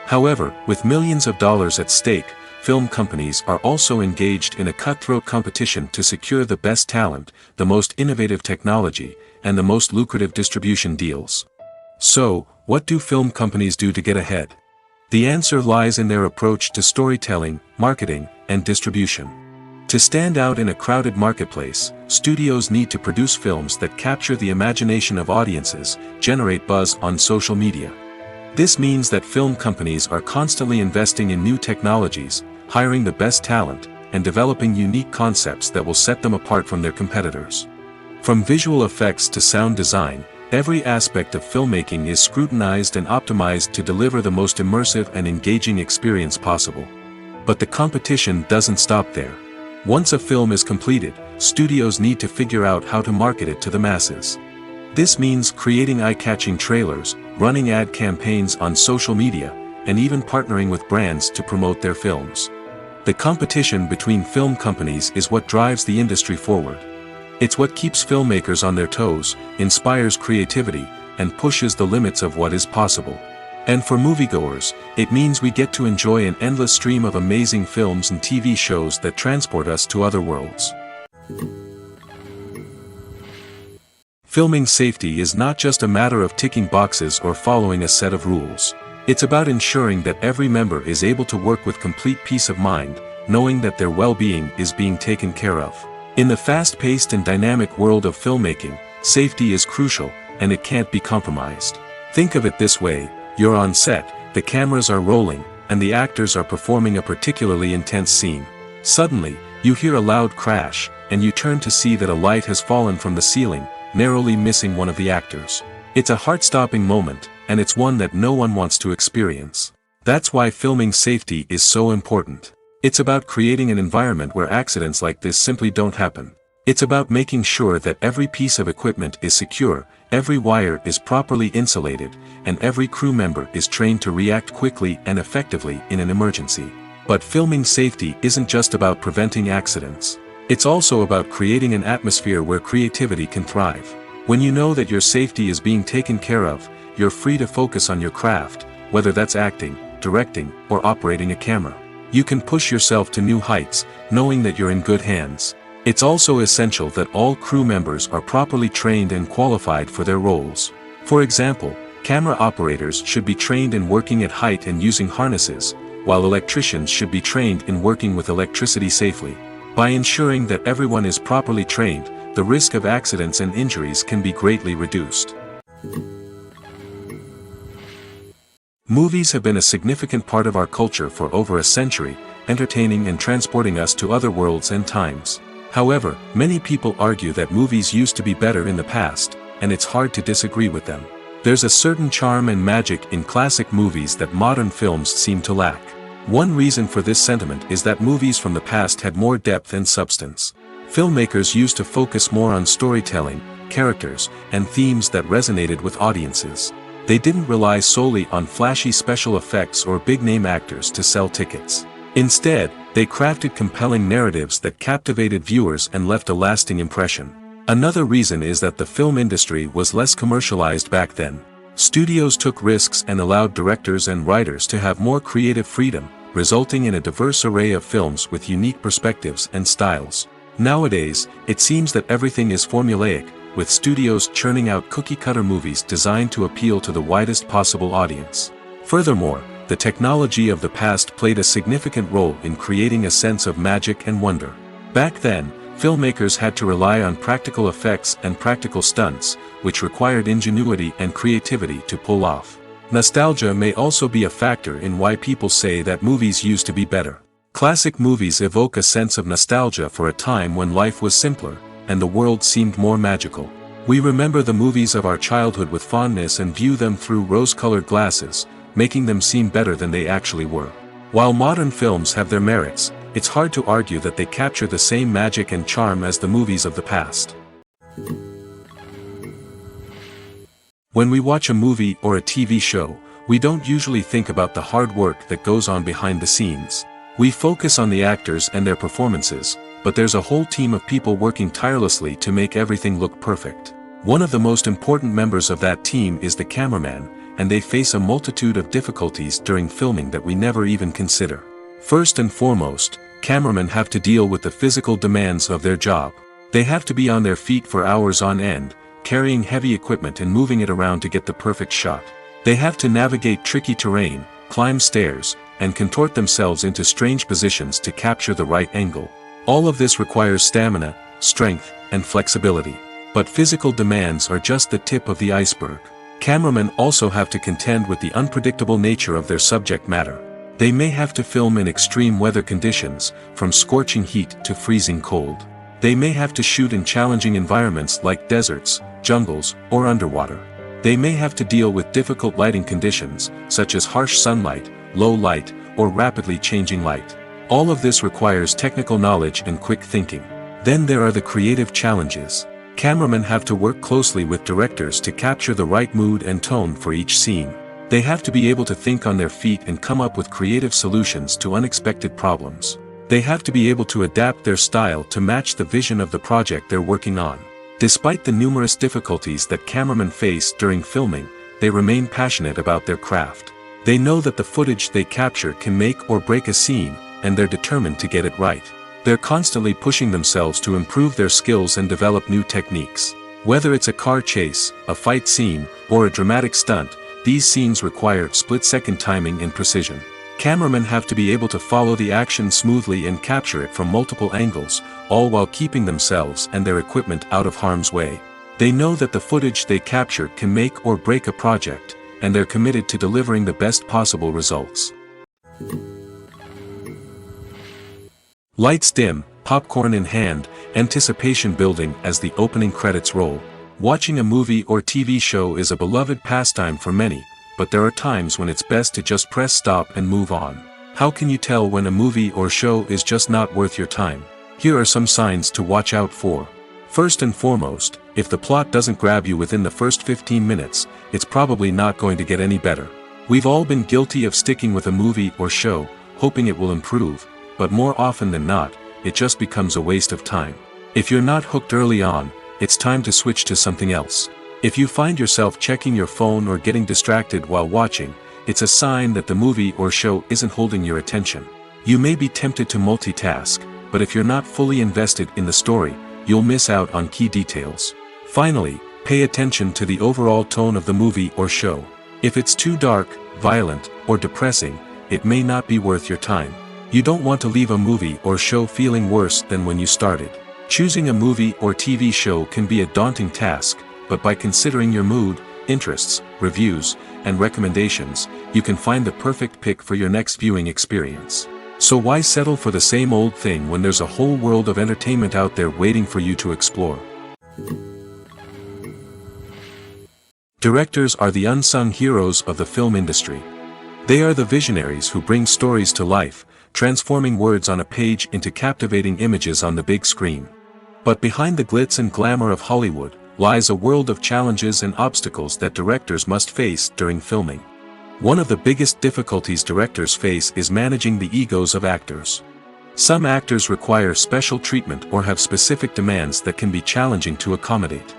However, with millions of dollars at stake, film companies are also engaged in a cutthroat competition to secure the best talent, the most innovative technology, and the most lucrative distribution deals. So, what do film companies do to get ahead? The answer lies in their approach to storytelling, marketing, and distribution. To stand out in a crowded marketplace, studios need to produce films that capture the imagination of audiences, generate buzz on social media. This means that film companies are constantly investing in new technologies, hiring the best talent, and developing unique concepts that will set them apart from their competitors. From visual effects to sound design, every aspect of filmmaking is scrutinized and optimized to deliver the most immersive and engaging experience possible. But the competition doesn't stop there. Once a film is completed, studios need to figure out how to market it to the masses. This means creating eye-catching trailers, running ad campaigns on social media, and even partnering with brands to promote their films. The competition between film companies is what drives the industry forward. It's what keeps filmmakers on their toes, inspires creativity, and pushes the limits of what is possible. And for moviegoers, it means we get to enjoy an endless stream of amazing films and TV shows that transport us to other worlds. Filming safety is not just a matter of ticking boxes or following a set of rules. It's about ensuring that every member is able to work with complete peace of mind, knowing that their well-being is being taken care of. In the fast-paced and dynamic world of filmmaking, safety is crucial, and it can't be compromised. Think of it this way: you're on set, the cameras are rolling, and the actors are performing a particularly intense scene. Suddenly, you hear a loud crash, and you turn to see that a light has fallen from the ceiling, narrowly missing one of the actors. It's a heart-stopping moment, and it's one that no one wants to experience. That's why filming safety is so important. It's about creating an environment where accidents like this simply don't happen. It's about making sure that every piece of equipment is secure, every wire is properly insulated, and every crew member is trained to react quickly and effectively in an emergency. But filming safety isn't just about preventing accidents. It's also about creating an atmosphere where creativity can thrive. When you know that your safety is being taken care of, you're free to focus on your craft, whether that's acting, directing, or operating a camera. You can push yourself to new heights, knowing that you're in good hands. It's also essential that all crew members are properly trained and qualified for their roles. For example, camera operators should be trained in working at height and using harnesses, while electricians should be trained in working with electricity safely. By ensuring that everyone is properly trained, the risk of accidents and injuries can be greatly reduced. Movies have been a significant part of our culture for over a century, entertaining and transporting us to other worlds and times. However, many people argue that movies used to be better in the past, and it's hard to disagree with them. There's a certain charm and magic in classic movies that modern films seem to lack. One reason for this sentiment is that movies from the past had more depth and substance. Filmmakers used to focus more on storytelling, characters, and themes that resonated with audiences. They didn't rely solely on flashy special effects or big-name actors to sell tickets. Instead, they crafted compelling narratives that captivated viewers and left a lasting impression. Another reason is that the film industry was less commercialized back then. Studios took risks and allowed directors and writers to have more creative freedom, resulting in a diverse array of films with unique perspectives and styles. Nowadays, it seems that everything is formulaic, with studios churning out cookie-cutter movies designed to appeal to the widest possible audience. Furthermore, the technology of the past played a significant role in creating a sense of magic and wonder. Back then, filmmakers had to rely on practical effects and practical stunts, which required ingenuity and creativity to pull off. Nostalgia may also be a factor in why people say that movies used to be better. Classic movies evoke a sense of nostalgia for a time when life was simpler, and the world seemed more magical. We remember the movies of our childhood with fondness and view them through rose-colored glasses, making them seem better than they actually were. While modern films have their merits, it's hard to argue that they capture the same magic and charm as the movies of the past. When we watch a movie or a TV show, we don't usually think about the hard work that goes on behind the scenes. We focus on the actors and their performances, but there's a whole team of people working tirelessly to make everything look perfect. One of the most important members of that team is the cameraman, and they face a multitude of difficulties during filming that we never even consider. First and foremost, cameramen have to deal with the physical demands of their job. They have to be on their feet for hours on end, carrying heavy equipment and moving it around to get the perfect shot. They have to navigate tricky terrain, climb stairs, and contort themselves into strange positions to capture the right angle. All of this requires stamina, strength, and flexibility. But physical demands are just the tip of the iceberg. Cameramen also have to contend with the unpredictable nature of their subject matter. They may have to film in extreme weather conditions, from scorching heat to freezing cold. They may have to shoot in challenging environments like deserts, jungles, or underwater. They may have to deal with difficult lighting conditions, such as harsh sunlight, low light, or rapidly changing light. All of this requires technical knowledge and quick thinking. Then there are the creative challenges. Cameramen have to work closely with directors to capture the right mood and tone for each scene. They have to be able to think on their feet and come up with creative solutions to unexpected problems. They have to be able to adapt their style to match the vision of the project they're working on. Despite the numerous difficulties that cameramen face during filming, they remain passionate about their craft. They know that the footage they capture can make or break a scene, and they're determined to get it right. They're constantly pushing themselves to improve their skills and develop new techniques. Whether it's a car chase, a fight scene, or a dramatic stunt, these scenes require split-second timing and precision. Cameramen have to be able to follow the action smoothly and capture it from multiple angles, all while keeping themselves and their equipment out of harm's way. They know that the footage they capture can make or break a project, and they're committed to delivering the best possible results. Lights dim, popcorn in hand, anticipation building as the opening credits roll. Watching a movie or TV show is a beloved pastime for many, but there are times when it's best to just press stop and move on. How can you tell when a movie or show is just not worth your time? Here are some signs to watch out for. First and foremost, if the plot doesn't grab you within the first 15 minutes, it's probably not going to get any better. We've all been guilty of sticking with a movie or show, hoping it will improve, but more often than not, it just becomes a waste of time. If you're not hooked early on, it's time to switch to something else. If you find yourself checking your phone or getting distracted while watching, it's a sign that the movie or show isn't holding your attention. You may be tempted to multitask, but if you're not fully invested in the story, you'll miss out on key details. Finally, pay attention to the overall tone of the movie or show. If it's too dark, violent, or depressing, it may not be worth your time. You don't want to leave a movie or show feeling worse than when you started. Choosing a movie or TV show can be a daunting task, but by considering your mood, interests, reviews, and recommendations, you can find the perfect pick for your next viewing experience. So why settle for the same old thing when there's a whole world of entertainment out there waiting for you to explore? Directors are the unsung heroes of the film industry. They are the visionaries who bring stories to life, transforming words on a page into captivating images on the big screen. But behind the glitz and glamour of Hollywood lies a world of challenges and obstacles that directors must face during filming. One of the biggest difficulties directors face is managing the egos of actors. Some actors require special treatment or have specific demands that can be challenging to accommodate.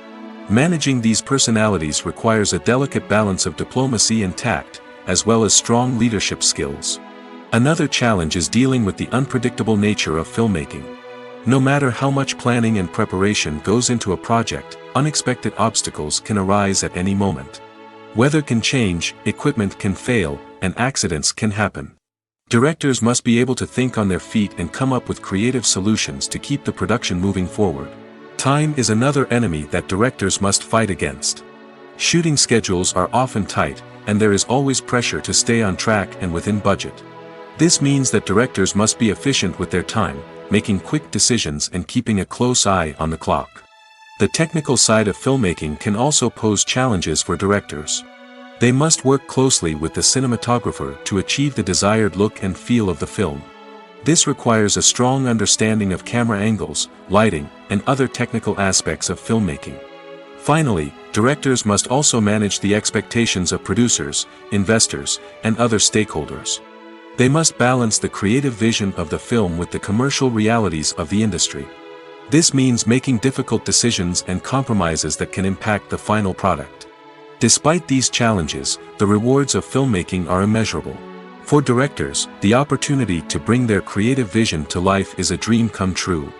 Managing these personalities requires a delicate balance of diplomacy and tact, as well as strong leadership skills. Another challenge is dealing with the unpredictable nature of filmmaking. No matter how much planning and preparation goes into a project, unexpected obstacles can arise at any moment. Weather can change, equipment can fail, and accidents can happen. Directors must be able to think on their feet and come up with creative solutions to keep the production moving forward. Time is another enemy that directors must fight against. Shooting schedules are often tight, and there is always pressure to stay on track and within budget. This means that directors must be efficient with their time, making quick decisions and keeping a close eye on the clock. The technical side of filmmaking can also pose challenges for directors. They must work closely with the cinematographer to achieve the desired look and feel of the film. This requires a strong understanding of camera angles, lighting, and other technical aspects of filmmaking. Finally, directors must also manage the expectations of producers, investors, and other stakeholders. They must balance the creative vision of the film with the commercial realities of the industry. This means making difficult decisions and compromises that can impact the final product. Despite these challenges, the rewards of filmmaking are immeasurable. For directors, the opportunity to bring their creative vision to life is a dream come true.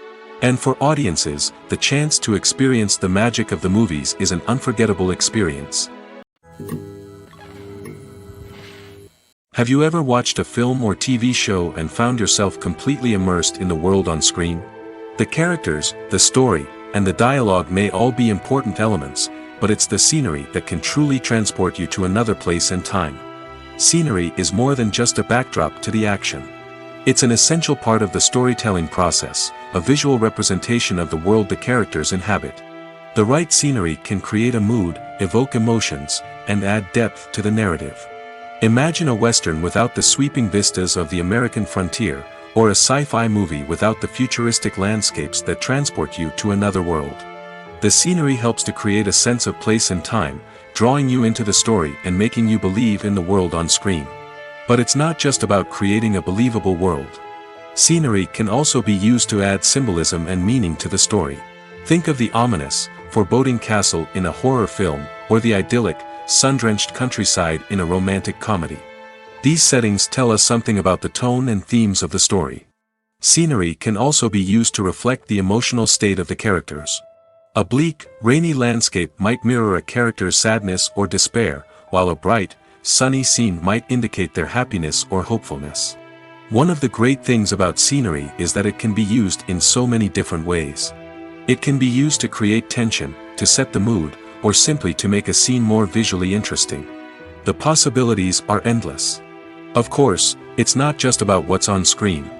And for audiences, the chance to experience the magic of the movies is an unforgettable experience. Have you ever watched a film or TV show and found yourself completely immersed in the world on screen? The characters, the story, and the dialogue may all be important elements, but it's the scenery that can truly transport you to another place and time. Scenery is more than just a backdrop to the action. It's an essential part of the storytelling process, a visual representation of the world the characters inhabit. The right scenery can create a mood, evoke emotions, and add depth to the narrative. Imagine a Western without the sweeping vistas of the American frontier, or a sci-fi movie without the futuristic landscapes that transport you to another world. The scenery helps to create a sense of place and time, drawing you into the story and making you believe in the world on screen. But it's not just about creating a believable world. Scenery can also be used to add symbolism and meaning to the story. Think of the ominous, foreboding castle in a horror film, or the idyllic, sun-drenched countryside in a romantic comedy. These settings tell us something about the tone and themes of the story. Scenery can also be used to reflect the emotional state of the characters. A bleak, rainy landscape might mirror a character's sadness or despair, while a bright, sunny scene might indicate their happiness or hopefulness. One of the great things about scenery is that it can be used in so many different ways. It can be used to create tension, to set the mood, or simply to make a scene more visually interesting. The possibilities are endless. Of course, it's not just about what's on screen.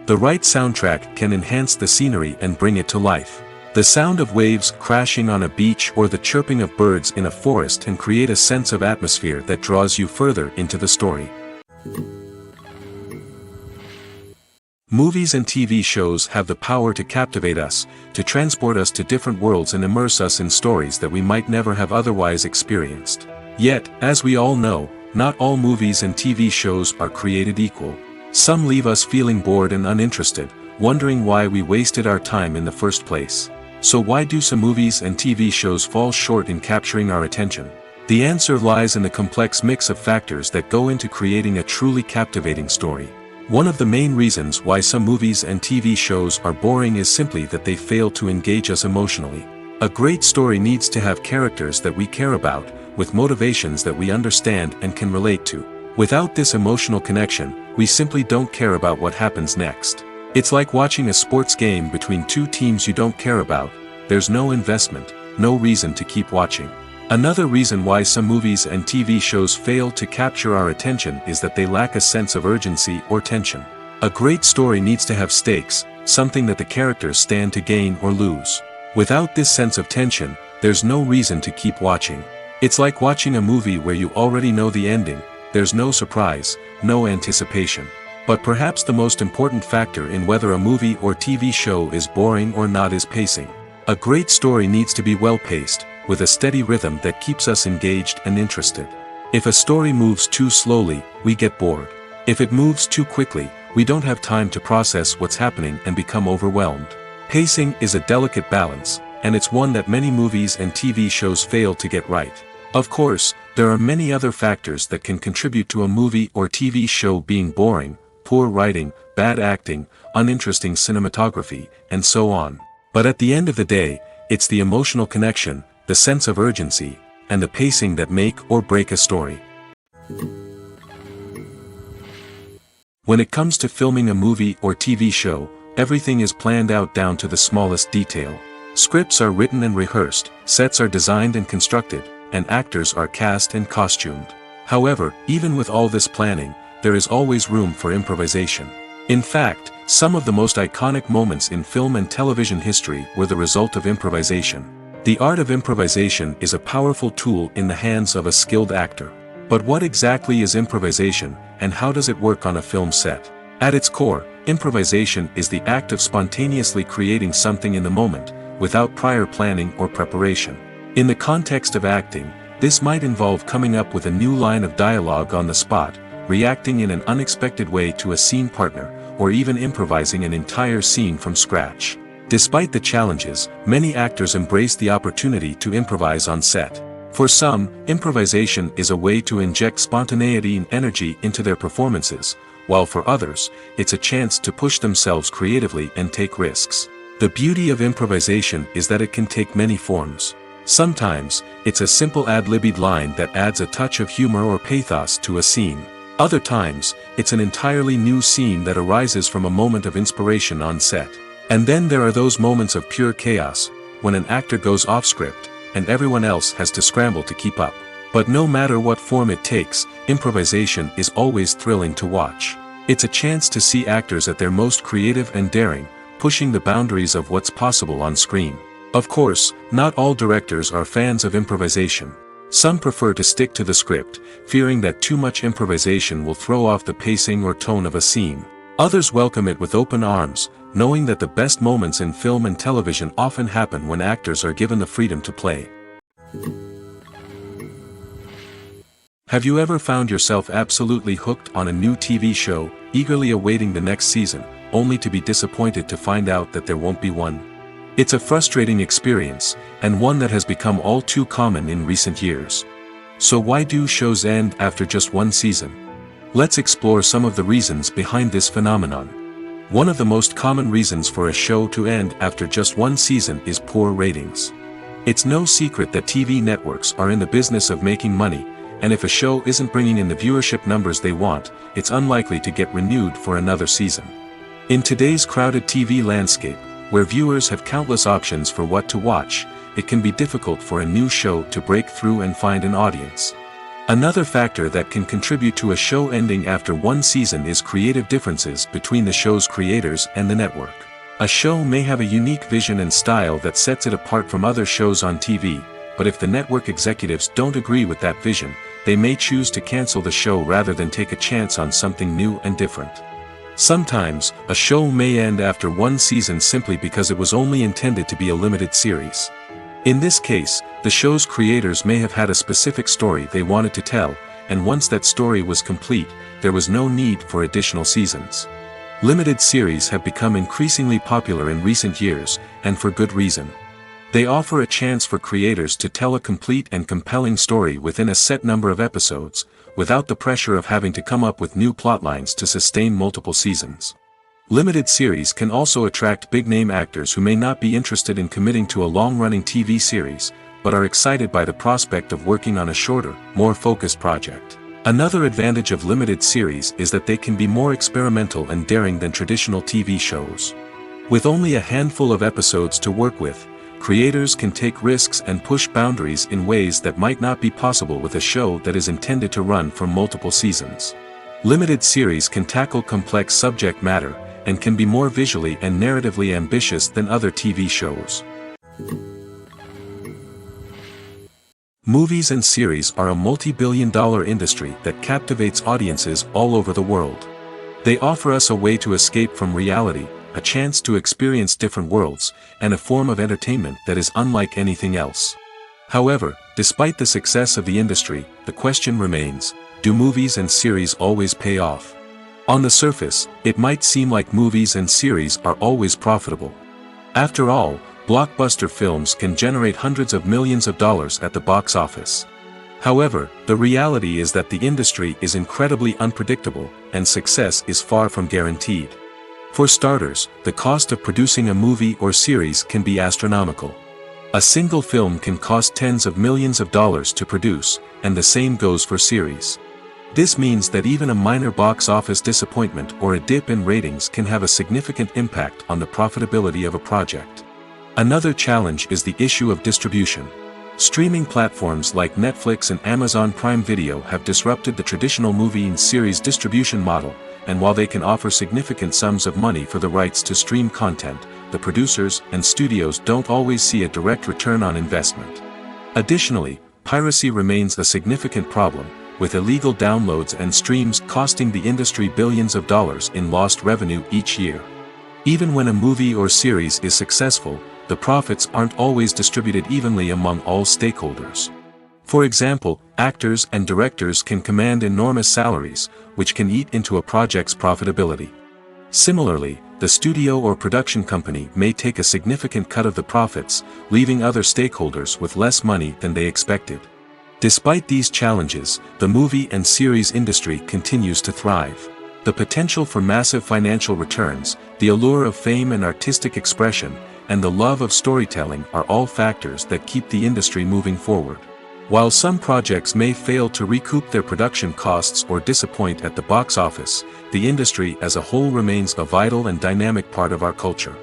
The right soundtrack can enhance the scenery and bring it to life. The sound of waves crashing on a beach or the chirping of birds in a forest can create a sense of atmosphere that draws you further into the story. Movies and TV shows have the power to captivate us, to transport us to different worlds and immerse us in stories that we might never have otherwise experienced. Yet, as we all know, not all movies and TV shows are created equal. Some leave us feeling bored and uninterested, wondering why we wasted our time in the first place. So why do some movies and TV shows fall short in capturing our attention? The answer lies in the complex mix of factors that go into creating a truly captivating story. One of the main reasons why some movies and TV shows are boring is simply that they fail to engage us emotionally. A great story needs to have characters that we care about, with motivations that we understand and can relate to. Without this emotional connection, we simply don't care about what happens next. It's like watching a sports game between two teams you don't care about. There's no investment, no reason to keep watching. Another reason why some movies and TV shows fail to capture our attention is that they lack a sense of urgency or tension. A great story needs to have stakes, something that the characters stand to gain or lose. Without this sense of tension, there's no reason to keep watching. It's like watching a movie where you already know the ending. There's no surprise, no anticipation. But perhaps the most important factor in whether a movie or TV show is boring or not is pacing. A great story needs to be well-paced, with a steady rhythm that keeps us engaged and interested. If a story moves too slowly, we get bored. If it moves too quickly, we don't have time to process what's happening and become overwhelmed. Pacing is a delicate balance, and it's one that many movies and TV shows fail to get right. Of course, there are many other factors that can contribute to a movie or TV show being boring: poor writing, bad acting, uninteresting cinematography, and so on. But at the end of the day, it's the emotional connection, the sense of urgency, and the pacing that make or break a story. When it comes to filming a movie or TV show, everything is planned out down to the smallest detail. Scripts are written and rehearsed, sets are designed and constructed, and actors are cast and costumed. However, even with all this planning, there is always room for improvisation. In fact, some of the most iconic moments in film and television history were the result of improvisation. The art of improvisation is a powerful tool in the hands of a skilled actor. But what exactly is improvisation, and how does it work on a film set? At its core, improvisation is the act of spontaneously creating something in the moment, without prior planning or preparation. In the context of acting, this might involve coming up with a new line of dialogue on the spot, reacting in an unexpected way to a scene partner, or even improvising an entire scene from scratch. Despite the challenges, many actors embrace the opportunity to improvise on set. For some, improvisation is a way to inject spontaneity and energy into their performances, while for others, it's a chance to push themselves creatively and take risks. The beauty of improvisation is that it can take many forms. Sometimes, it's a simple ad-libbed line that adds a touch of humor or pathos to a scene. Other times, it's an entirely new scene that arises from a moment of inspiration on set. And then there are those moments of pure chaos, when an actor goes off script, and everyone else has to scramble to keep up. But no matter what form it takes, improvisation is always thrilling to watch. It's a chance to see actors at their most creative and daring, pushing the boundaries of what's possible on screen. Of course, not all directors are fans of improvisation. Some prefer to stick to the script, fearing that too much improvisation will throw off the pacing or tone of a scene. Others welcome it with open arms, knowing that the best moments in film and television often happen when actors are given the freedom to play. Have you ever found yourself absolutely hooked on a new TV show, eagerly awaiting the next season, only to be disappointed to find out that there won't be one? It's a frustrating experience, and one that has become all too common in recent years. So why do shows end after just one season? Let's explore some of the reasons behind this phenomenon. One of the most common reasons for a show to end after just one season is poor ratings. It's no secret that TV networks are in the business of making money, and if a show isn't bringing in the viewership numbers they want, it's unlikely to get renewed for another season. In today's crowded TV landscape, where viewers have countless options for what to watch, it can be difficult for a new show to break through and find an audience. Another factor that can contribute to a show ending after one season is creative differences between the show's creators and the network. A show may have a unique vision and style that sets it apart from other shows on TV, but if the network executives don't agree with that vision, they may choose to cancel the show rather than take a chance on something new and different. Sometimes, a show may end after one season simply because it was only intended to be a limited series. In this case, the show's creators may have had a specific story they wanted to tell, and once that story was complete, there was no need for additional seasons. Limited series have become increasingly popular in recent years, and for good reason. They offer a chance for creators to tell a complete and compelling story within a set number of episodes, without the pressure of having to come up with new plotlines to sustain multiple seasons. Limited series can also attract big-name actors who may not be interested in committing to a long-running TV series, but are excited by the prospect of working on a shorter, more focused project. Another advantage of limited series is that they can be more experimental and daring than traditional TV shows. With only a handful of episodes to work with, creators can take risks and push boundaries in ways that might not be possible with a show that is intended to run for multiple seasons. Limited series can tackle complex subject matter, and can be more visually and narratively ambitious than other TV shows. Movies and series are a multi-billion-dollar industry that captivates audiences all over the world. They offer us a way to escape from reality, a chance to experience different worlds, and a form of entertainment that is unlike anything else. However, despite the success of the industry, the question remains, do movies and series always pay off? On the surface, it might seem like movies and series are always profitable. After all, blockbuster films can generate hundreds of millions of dollars at the box office. However, the reality is that the industry is incredibly unpredictable, and success is far from guaranteed. For starters, the cost of producing a movie or series can be astronomical. A single film can cost tens of millions of dollars to produce, and the same goes for series. This means that even a minor box office disappointment or a dip in ratings can have a significant impact on the profitability of a project. Another challenge is the issue of distribution. Streaming platforms like Netflix and Amazon Prime Video have disrupted the traditional movie and series distribution model, and while they can offer significant sums of money for the rights to stream content, the producers and studios don't always see a direct return on investment. Additionally, piracy remains a significant problem, with illegal downloads and streams costing the industry billions of dollars in lost revenue each year. Even when a movie or series is successful, the profits aren't always distributed evenly among all stakeholders. For example, actors and directors can command enormous salaries, which can eat into a project's profitability. Similarly, the studio or production company may take a significant cut of the profits, leaving other stakeholders with less money than they expected. Despite these challenges, the movie and series industry continues to thrive. The potential for massive financial returns, the allure of fame and artistic expression, and the love of storytelling are all factors that keep the industry moving forward. While some projects may fail to recoup their production costs or disappoint at the box office, the industry as a whole remains a vital and dynamic part of our culture.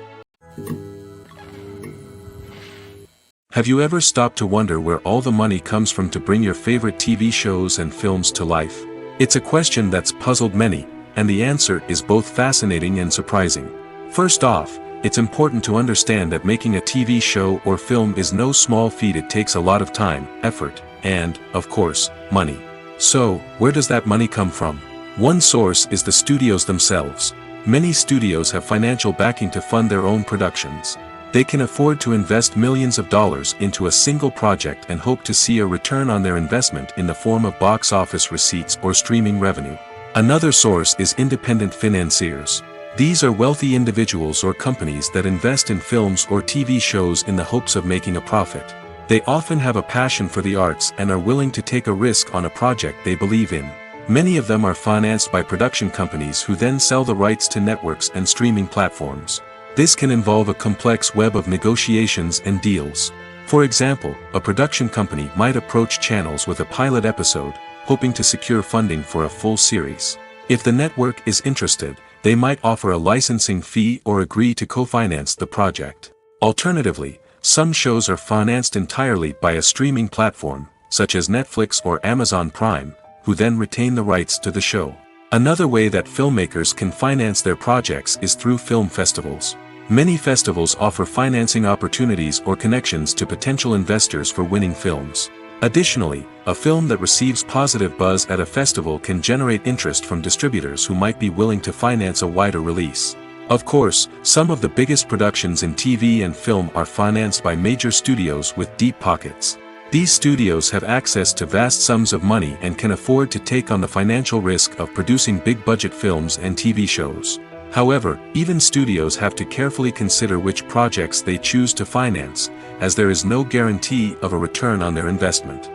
Have you ever stopped to wonder where all the money comes from to bring your favorite TV shows and films to life? It's a question that's puzzled many, and the answer is both fascinating and surprising. First off, it's important to understand that making a TV show or film is no small feat. It takes a lot of time, effort, and, of course, money. So, where does that money come from? One source is the studios themselves. Many studios have financial backing to fund their own productions. They can afford to invest millions of dollars into a single project and hope to see a return on their investment in the form of box office receipts or streaming revenue. Another source is independent financiers. These are wealthy individuals or companies that invest in films or TV shows in the hopes of making a profit. They often have a passion for the arts and are willing to take a risk on a project they believe in. Many of them are financed by production companies who then sell the rights to networks and streaming platforms. This can involve a complex web of negotiations and deals. For example, a production company might approach channels with a pilot episode, hoping to secure funding for a full series. If the network is interested, they might offer a licensing fee or agree to co-finance the project. Alternatively, some shows are financed entirely by a streaming platform, such as Netflix or Amazon Prime, who then retain the rights to the show. Another way that filmmakers can finance their projects is through film festivals. Many festivals offer financing opportunities or connections to potential investors for winning films. Additionally, a film that receives positive buzz at a festival can generate interest from distributors who might be willing to finance a wider release. Of course, some of the biggest productions in TV and film are financed by major studios with deep pockets. These studios have access to vast sums of money and can afford to take on the financial risk of producing big-budget films and TV shows. However, even studios have to carefully consider which projects they choose to finance, as there is no guarantee of a return on their investment.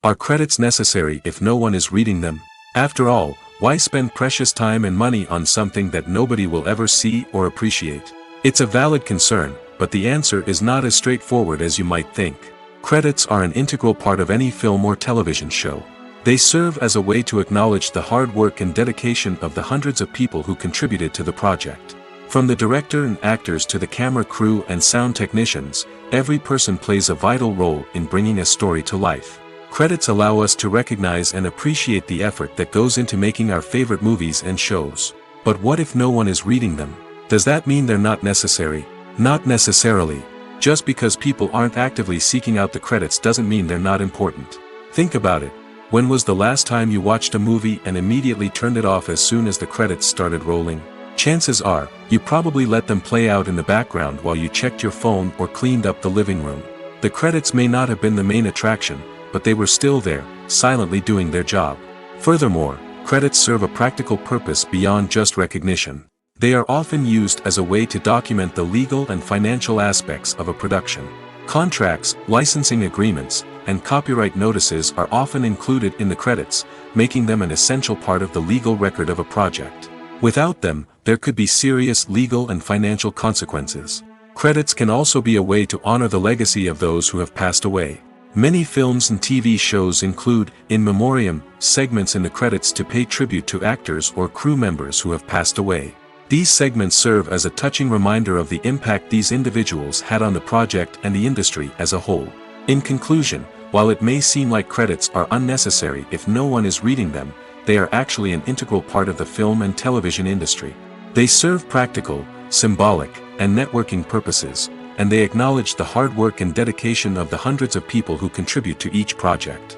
Are credits necessary if no one is reading them? After all, why spend precious time and money on something that nobody will ever see or appreciate? It's a valid concern, but the answer is not as straightforward as you might think. Credits are an integral part of any film or television show. They serve as a way to acknowledge the hard work and dedication of the hundreds of people who contributed to the project. From the director and actors to the camera crew and sound technicians, every person plays a vital role in bringing a story to life. Credits allow us to recognize and appreciate the effort that goes into making our favorite movies and shows. But what if no one is reading them? Does that mean they're not necessary? Not necessarily. Just because people aren't actively seeking out the credits doesn't mean they're not important. Think about it. When was the last time you watched a movie and immediately turned it off as soon as the credits started rolling? Chances are, you probably let them play out in the background while you checked your phone or cleaned up the living room. The credits may not have been the main attraction, but they were still there, silently doing their job. Furthermore, credits serve a practical purpose beyond just recognition. They are often used as a way to document the legal and financial aspects of a production. Contracts, licensing agreements, and copyright notices are often included in the credits, making them an essential part of the legal record of a project. Without them, there could be serious legal and financial consequences. Credits can also be a way to honor the legacy of those who have passed away. Many films and TV shows include, in memoriam, segments in the credits to pay tribute to actors or crew members who have passed away. These segments serve as a touching reminder of the impact these individuals had on the project and the industry as a whole. In conclusion, while it may seem like credits are unnecessary if no one is reading them, they are actually an integral part of the film and television industry. They serve practical, symbolic, and networking purposes, and they acknowledge the hard work and dedication of the hundreds of people who contribute to each project.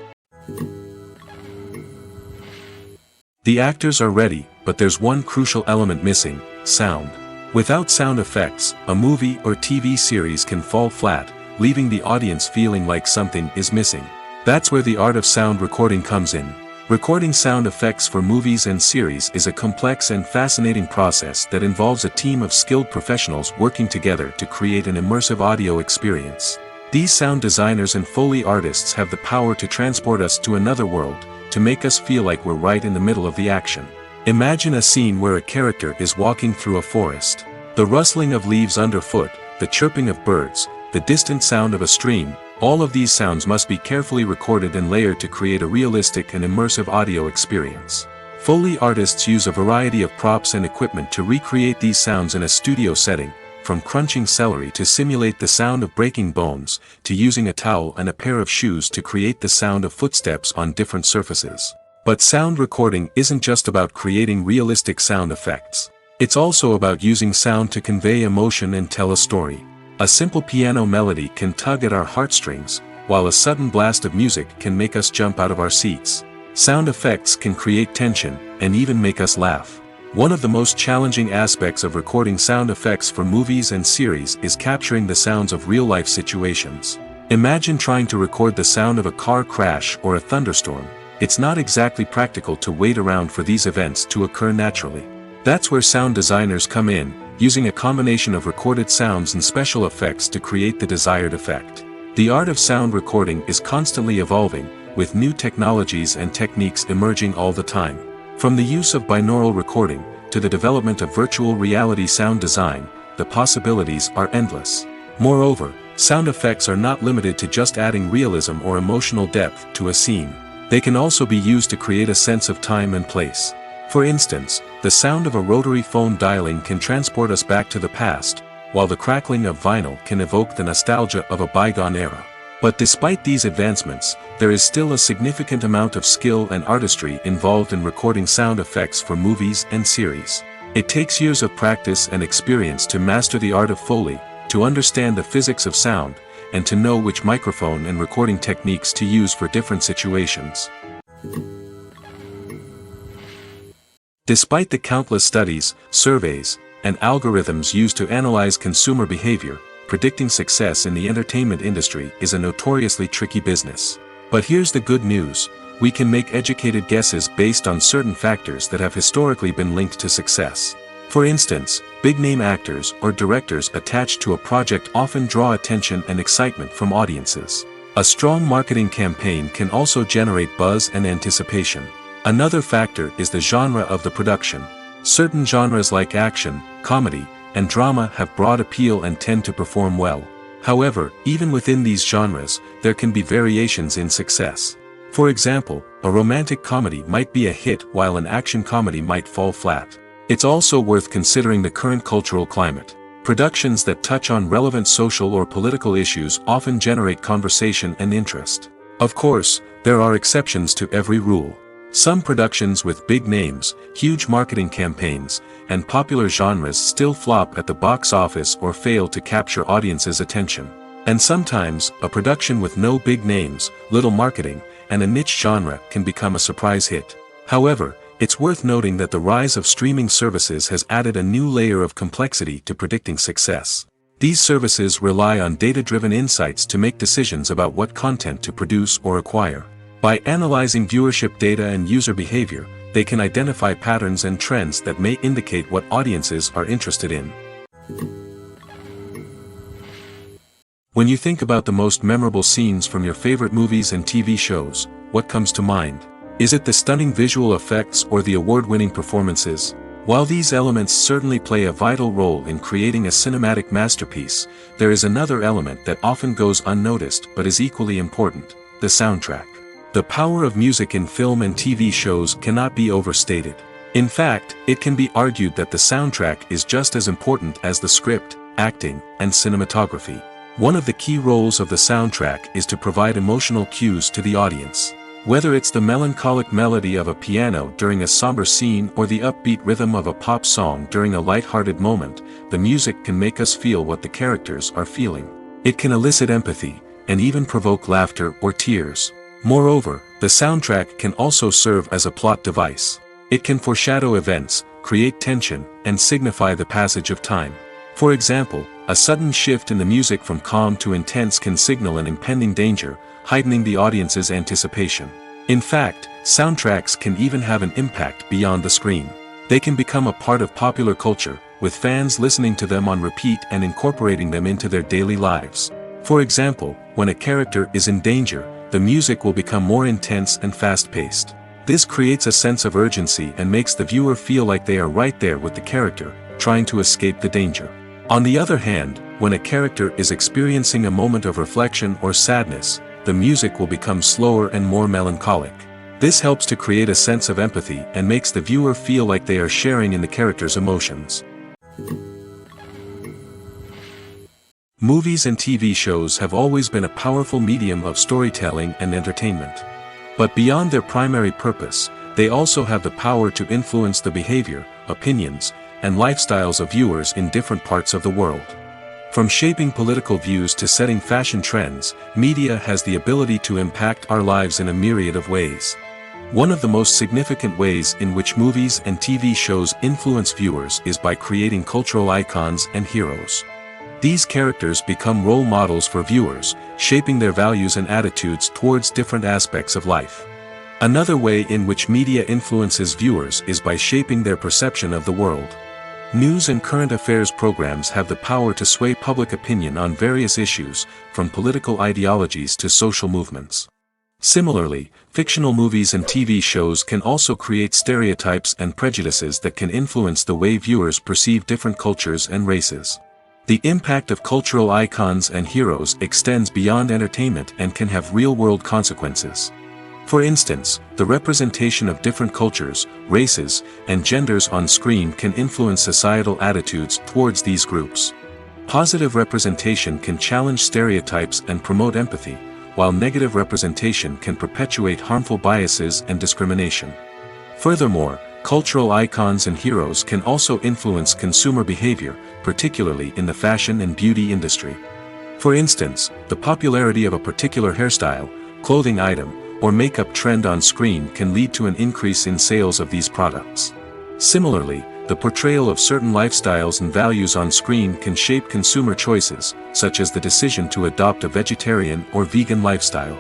The actors are ready, but there's one crucial element missing: sound. Without sound effects, a movie or TV series can fall flat, leaving the audience feeling like something is missing. That's where the art of sound recording comes in. Recording sound effects for movies and series is a complex and fascinating process that involves a team of skilled professionals working together to create an immersive audio experience. These sound designers and Foley artists have the power to transport us to another world, to make us feel like we're right in the middle of the action. Imagine a scene where a character is walking through a forest. The rustling of leaves underfoot, the chirping of birds, the distant sound of a stream, all of these sounds must be carefully recorded and layered to create a realistic and immersive audio experience. Foley artists use a variety of props and equipment to recreate these sounds in a studio setting, from crunching celery to simulate the sound of breaking bones, to using a towel and a pair of shoes to create the sound of footsteps on different surfaces. But sound recording isn't just about creating realistic sound effects. It's also about using sound to convey emotion and tell a story. A simple piano melody can tug at our heartstrings, while a sudden blast of music can make us jump out of our seats. Sound effects can create tension, and even make us laugh. One of the most challenging aspects of recording sound effects for movies and series is capturing the sounds of real-life situations. Imagine trying to record the sound of a car crash or a thunderstorm. It's not exactly practical to wait around for these events to occur naturally. That's where sound designers come in, using a combination of recorded sounds and special effects to create the desired effect. The art of sound recording is constantly evolving, with new technologies and techniques emerging all the time. From the use of binaural recording, to the development of virtual reality sound design, the possibilities are endless. Moreover, sound effects are not limited to just adding realism or emotional depth to a scene. They can also be used to create a sense of time and place. For instance, the sound of a rotary phone dialing can transport us back to the past, while the crackling of vinyl can evoke the nostalgia of a bygone era. But despite these advancements, there is still a significant amount of skill and artistry involved in recording sound effects for movies and series. It takes years of practice and experience to master the art of Foley, to understand the physics of sound, and to know which microphone and recording techniques to use for different situations. Despite the countless studies, surveys, and algorithms used to analyze consumer behavior, predicting success in the entertainment industry is a notoriously tricky business. But here's the good news: we can make educated guesses based on certain factors that have historically been linked to success. For instance, big-name actors or directors attached to a project often draw attention and excitement from audiences. A strong marketing campaign can also generate buzz and anticipation. Another factor is the genre of the production. Certain genres like action, comedy, and drama have broad appeal and tend to perform well. However, even within these genres, there can be variations in success. For example, a romantic comedy might be a hit while an action comedy might fall flat. It's also worth considering the current cultural climate. Productions that touch on relevant social or political issues often generate conversation and interest. Of course, there are exceptions to every rule. Some productions with big names, huge marketing campaigns, and popular genres still flop at the box office or fail to capture audiences' attention. And sometimes, a production with no big names, little marketing, and a niche genre can become a surprise hit. However, it's worth noting that the rise of streaming services has added a new layer of complexity to predicting success. These services rely on data-driven insights to make decisions about what content to produce or acquire. By analyzing viewership data and user behavior, they can identify patterns and trends that may indicate what audiences are interested in. When you think about the most memorable scenes from your favorite movies and TV shows, what comes to mind? Is it the stunning visual effects or the award-winning performances? While these elements certainly play a vital role in creating a cinematic masterpiece, there is another element that often goes unnoticed but is equally important: the soundtrack. The power of music in film and TV shows cannot be overstated. In fact, it can be argued that the soundtrack is just as important as the script, acting, and cinematography. One of the key roles of the soundtrack is to provide emotional cues to the audience. Whether it's the melancholic melody of a piano during a somber scene or the upbeat rhythm of a pop song during a light-hearted moment, the music can make us feel what the characters are feeling. It can elicit empathy, and even provoke laughter or tears. Moreover, the soundtrack can also serve as a plot device. It can foreshadow events, create tension, and signify the passage of time. For example, a sudden shift in the music from calm to intense can signal an impending danger, heightening the audience's anticipation. In fact, soundtracks can even have an impact beyond the screen. They can become a part of popular culture, with fans listening to them on repeat and incorporating them into their daily lives. For example, when a character is in danger, the music will become more intense and fast-paced. This creates a sense of urgency and makes the viewer feel like they are right there with the character, trying to escape the danger. On the other hand, when a character is experiencing a moment of reflection or sadness, the music will become slower and more melancholic. This helps to create a sense of empathy and makes the viewer feel like they are sharing in the character's emotions. Movies and TV shows have always been a powerful medium of storytelling and entertainment. But beyond their primary purpose, they also have the power to influence the behavior, opinions, and lifestyles of viewers in different parts of the world. From shaping political views to setting fashion trends, media has the ability to impact our lives in a myriad of ways. One of the most significant ways in which movies and TV shows influence viewers is by creating cultural icons and heroes. These characters become role models for viewers, shaping their values and attitudes towards different aspects of life. Another way in which media influences viewers is by shaping their perception of the world. News and current affairs programs have the power to sway public opinion on various issues, from political ideologies to social movements. Similarly, fictional movies and TV shows can also create stereotypes and prejudices that can influence the way viewers perceive different cultures and races. The impact of cultural icons and heroes extends beyond entertainment and can have real-world consequences. For instance, the representation of different cultures, races, and genders on screen can influence societal attitudes towards these groups. Positive representation can challenge stereotypes and promote empathy, while negative representation can perpetuate harmful biases and discrimination. Furthermore, cultural icons and heroes can also influence consumer behavior, particularly in the fashion and beauty industry. For instance, the popularity of a particular hairstyle, clothing item, or makeup trend on screen can lead to an increase in sales of these products. Similarly, the portrayal of certain lifestyles and values on screen can shape consumer choices, such as the decision to adopt a vegetarian or vegan lifestyle.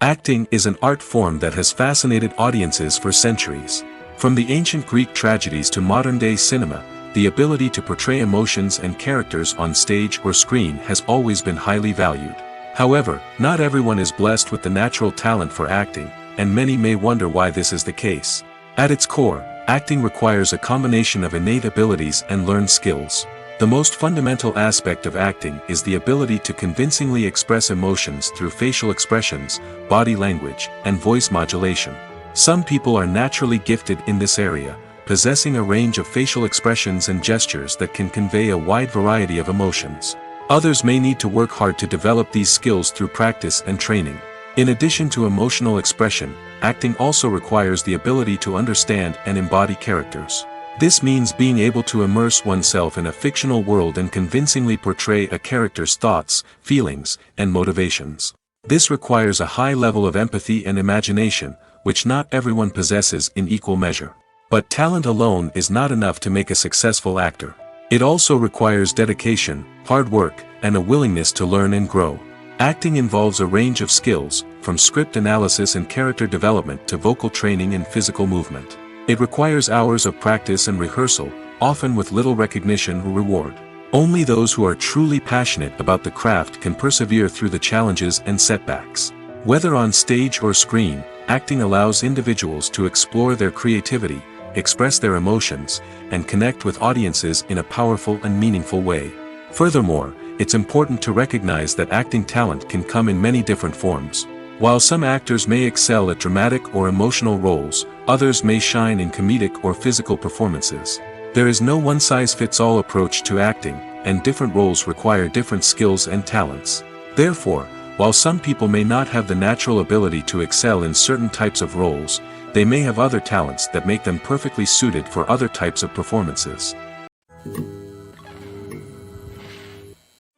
Acting is an art form that has fascinated audiences for centuries. From the ancient Greek tragedies to modern-day cinema, the ability to portray emotions and characters on stage or screen has always been highly valued. However, not everyone is blessed with the natural talent for acting, and many may wonder why this is the case. At its core, acting requires a combination of innate abilities and learned skills. The most fundamental aspect of acting is the ability to convincingly express emotions through facial expressions, body language, and voice modulation. Some people are naturally gifted in this area, possessing a range of facial expressions and gestures that can convey a wide variety of emotions. Others may need to work hard to develop these skills through practice and training. In addition to emotional expression, acting also requires the ability to understand and embody characters. This means being able to immerse oneself in a fictional world and convincingly portray a character's thoughts, feelings, and motivations. This requires a high level of empathy and imagination, which not everyone possesses in equal measure. But talent alone is not enough to make a successful actor. It also requires dedication, hard work, and a willingness to learn and grow. Acting involves a range of skills, from script analysis and character development to vocal training and physical movement. It requires hours of practice and rehearsal, often with little recognition or reward. Only those who are truly passionate about the craft can persevere through the challenges and setbacks. Whether on stage or screen, acting allows individuals to explore their creativity, express their emotions, and connect with audiences in a powerful and meaningful way. Furthermore, it's important to recognize that acting talent can come in many different forms. While some actors may excel at dramatic or emotional roles, others may shine in comedic or physical performances. There is no one-size-fits-all approach to acting, and different roles require different skills and talents. Therefore, while some people may not have the natural ability to excel in certain types of roles, they may have other talents that make them perfectly suited for other types of performances.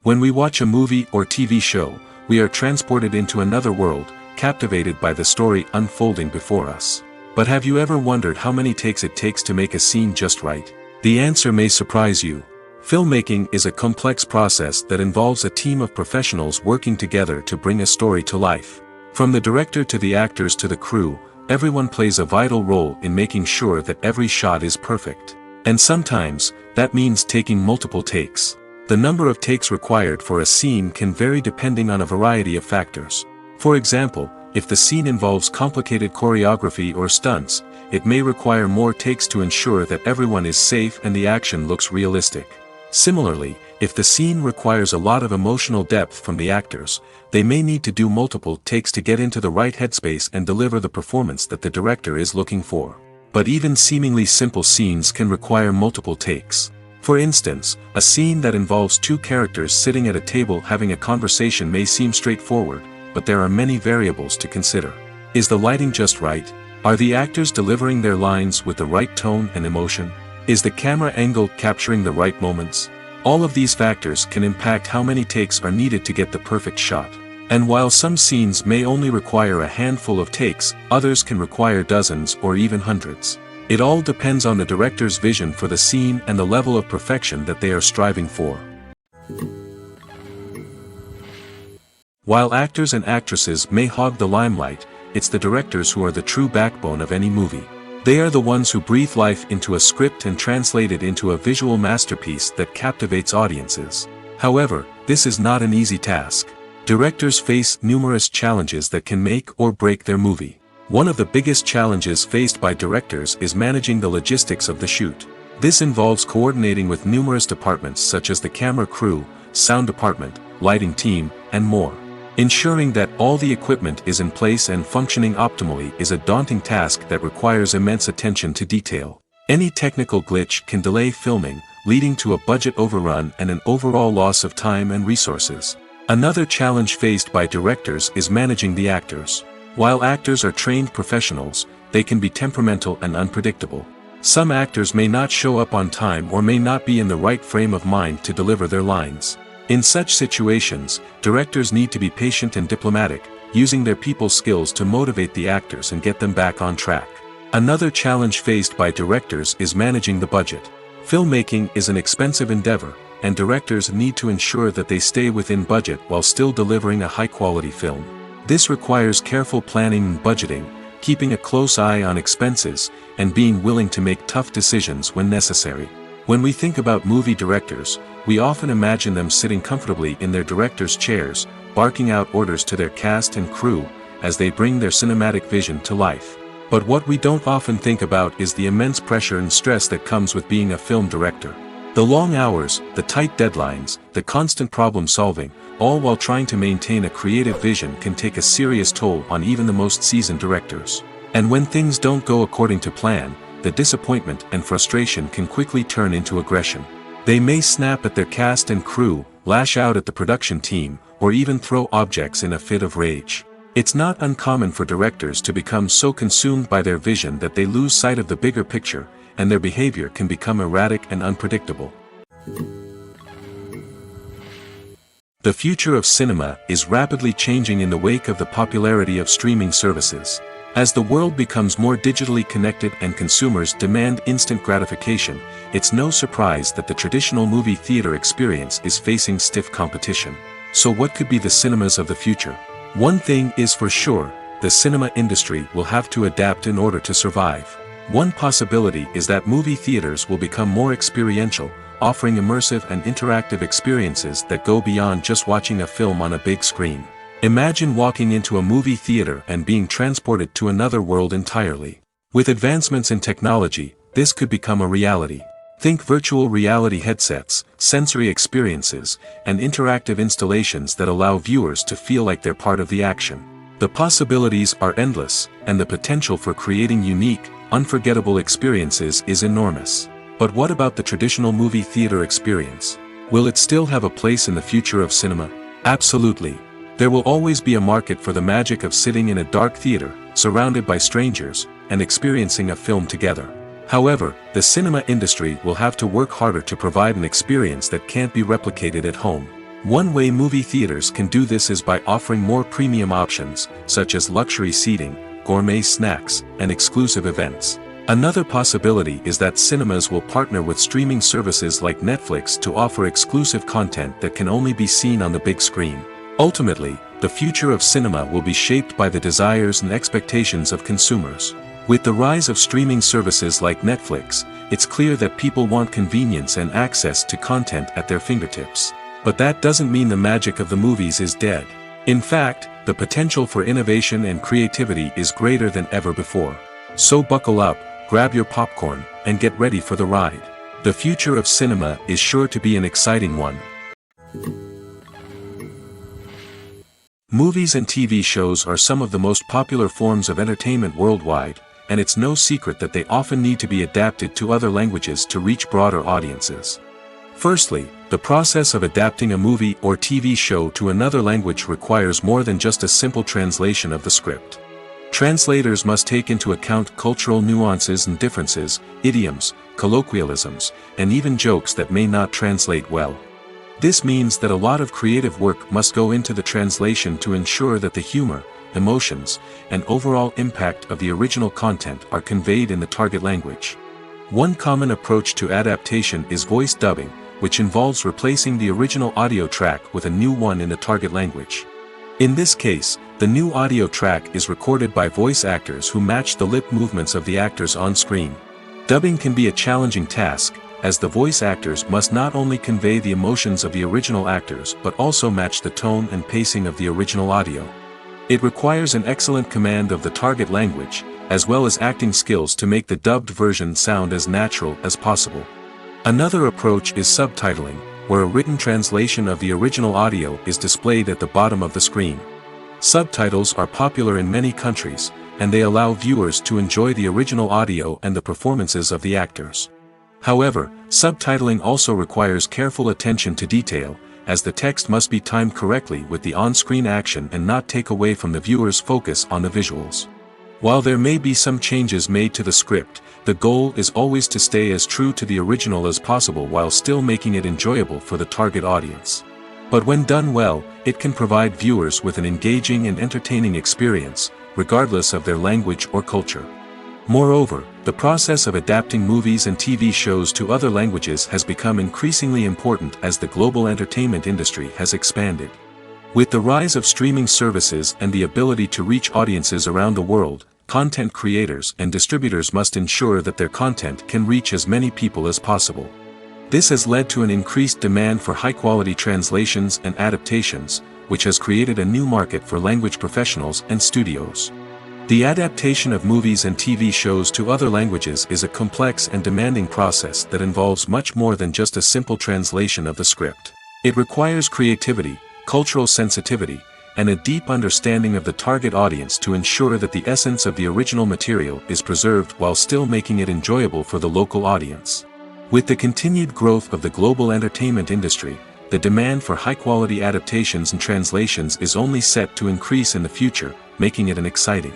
When we watch a movie or TV show, we are transported into another world, captivated by the story unfolding before us. But have you ever wondered how many takes it takes to make a scene just right? The answer may surprise you. Filmmaking is a complex process that involves a team of professionals working together to bring a story to life. From the director to the actors to the crew, everyone plays a vital role in making sure that every shot is perfect. And sometimes, that means taking multiple takes. The number of takes required for a scene can vary depending on a variety of factors. For example, if the scene involves complicated choreography or stunts, it may require more takes to ensure that everyone is safe and the action looks realistic. Similarly, if the scene requires a lot of emotional depth from the actors, they may need to do multiple takes to get into the right headspace and deliver the performance that the director is looking for. But even seemingly simple scenes can require multiple takes. For instance, a scene that involves two characters sitting at a table having a conversation may seem straightforward, but there are many variables to consider. Is the lighting just right? Are the actors delivering their lines with the right tone and emotion? Is the camera angle capturing the right moments? All of these factors can impact how many takes are needed to get the perfect shot. And while some scenes may only require a handful of takes, others can require dozens or even hundreds. It all depends on the director's vision for the scene and the level of perfection that they are striving for. While actors and actresses may hog the limelight, it's the directors who are the true backbone of any movie. They are the ones who breathe life into a script and translate it into a visual masterpiece that captivates audiences. However, this is not an easy task. Directors face numerous challenges that can make or break their movie. One of the biggest challenges faced by directors is managing the logistics of the shoot. This involves coordinating with numerous departments such as the camera crew, sound department, lighting team, and more. Ensuring that all the equipment is in place and functioning optimally is a daunting task that requires immense attention to detail. Any technical glitch can delay filming, leading to a budget overrun and an overall loss of time and resources. Another challenge faced by directors is managing the actors. While actors are trained professionals, they can be temperamental and unpredictable. Some actors may not show up on time or may not be in the right frame of mind to deliver their lines. In such situations, directors need to be patient and diplomatic, using their people skills to motivate the actors and get them back on track. Another challenge faced by directors is managing the budget. Filmmaking is an expensive endeavor, and directors need to ensure that they stay within budget while still delivering a high-quality film. This requires careful planning and budgeting, keeping a close eye on expenses, and being willing to make tough decisions when necessary. When we think about movie directors, we often imagine them sitting comfortably in their director's chairs, barking out orders to their cast and crew, as they bring their cinematic vision to life. But what we don't often think about is the immense pressure and stress that comes with being a film director. The long hours, the tight deadlines, the constant problem solving, all while trying to maintain a creative vision can take a serious toll on even the most seasoned directors. And when things don't go according to plan, the disappointment and frustration can quickly turn into aggression. They may snap at their cast and crew, lash out at the production team, or even throw objects in a fit of rage. It's not uncommon for directors to become so consumed by their vision that they lose sight of the bigger picture, and their behavior can become erratic and unpredictable. The future of cinema is rapidly changing in the wake of the popularity of streaming services. As the world becomes more digitally connected and consumers demand instant gratification, it's no surprise that the traditional movie theater experience is facing stiff competition. So what could be the cinemas of the future? One thing is for sure, the cinema industry will have to adapt in order to survive. One possibility is that movie theaters will become more experiential, offering immersive and interactive experiences that go beyond just watching a film on a big screen. Imagine walking into a movie theater and being transported to another world entirely. With advancements in technology, this could become a reality. Think virtual reality headsets, sensory experiences, and interactive installations that allow viewers to feel like they're part of the action. The possibilities are endless, and the potential for creating unique, unforgettable experiences is enormous. But what about the traditional movie theater experience? Will it still have a place in the future of cinema? Absolutely. There will always be a market for the magic of sitting in a dark theater, surrounded by strangers, and experiencing a film together. However, the cinema industry will have to work harder to provide an experience that can't be replicated at home. One way movie theaters can do this is by offering more premium options, such as luxury seating, gourmet snacks, and exclusive events. Another possibility is that cinemas will partner with streaming services like Netflix to offer exclusive content that can only be seen on the big screen. Ultimately, the future of cinema will be shaped by the desires and expectations of consumers. With the rise of streaming services like Netflix, it's clear that people want convenience and access to content at their fingertips. But that doesn't mean the magic of the movies is dead. In fact, the potential for innovation and creativity is greater than ever before. So buckle up, grab your popcorn, and get ready for the ride. The future of cinema is sure to be an exciting one. Movies and TV shows are some of the most popular forms of entertainment worldwide, and it's no secret that they often need to be adapted to other languages to reach broader audiences. Firstly, the process of adapting a movie or TV show to another language requires more than just a simple translation of the script. Translators must take into account cultural nuances and differences, idioms, colloquialisms, and even jokes that may not translate well. This means that a lot of creative work must go into the translation to ensure that the humor, emotions, and overall impact of the original content are conveyed in the target language. One common approach to adaptation is voice dubbing, which involves replacing the original audio track with a new one in the target language. In this case, the new audio track is recorded by voice actors who match the lip movements of the actors on screen. Dubbing can be a challenging task, as the voice actors must not only convey the emotions of the original actors but also match the tone and pacing of the original audio. It requires an excellent command of the target language, as well as acting skills to make the dubbed version sound as natural as possible. Another approach is subtitling, where a written translation of the original audio is displayed at the bottom of the screen. Subtitles are popular in many countries, and they allow viewers to enjoy the original audio and the performances of the actors. However, subtitling also requires careful attention to detail, as the text must be timed correctly with the on-screen action and not take away from the viewer's focus on the visuals. While there may be some changes made to the script, the goal is always to stay as true to the original as possible while still making it enjoyable for the target audience. But when done well, it can provide viewers with an engaging and entertaining experience, regardless of their language or culture. Moreover, the process of adapting movies and TV shows to other languages has become increasingly important as the global entertainment industry has expanded. With the rise of streaming services and the ability to reach audiences around the world, content creators and distributors must ensure that their content can reach as many people as possible. This has led to an increased demand for high-quality translations and adaptations, which has created a new market for language professionals and studios. The adaptation of movies and TV shows to other languages is a complex and demanding process that involves much more than just a simple translation of the script. It requires creativity, cultural sensitivity, and a deep understanding of the target audience to ensure that the essence of the original material is preserved while still making it enjoyable for the local audience. With the continued growth of the global entertainment industry, the demand for high-quality adaptations and translations is only set to increase in the future, making it exciting.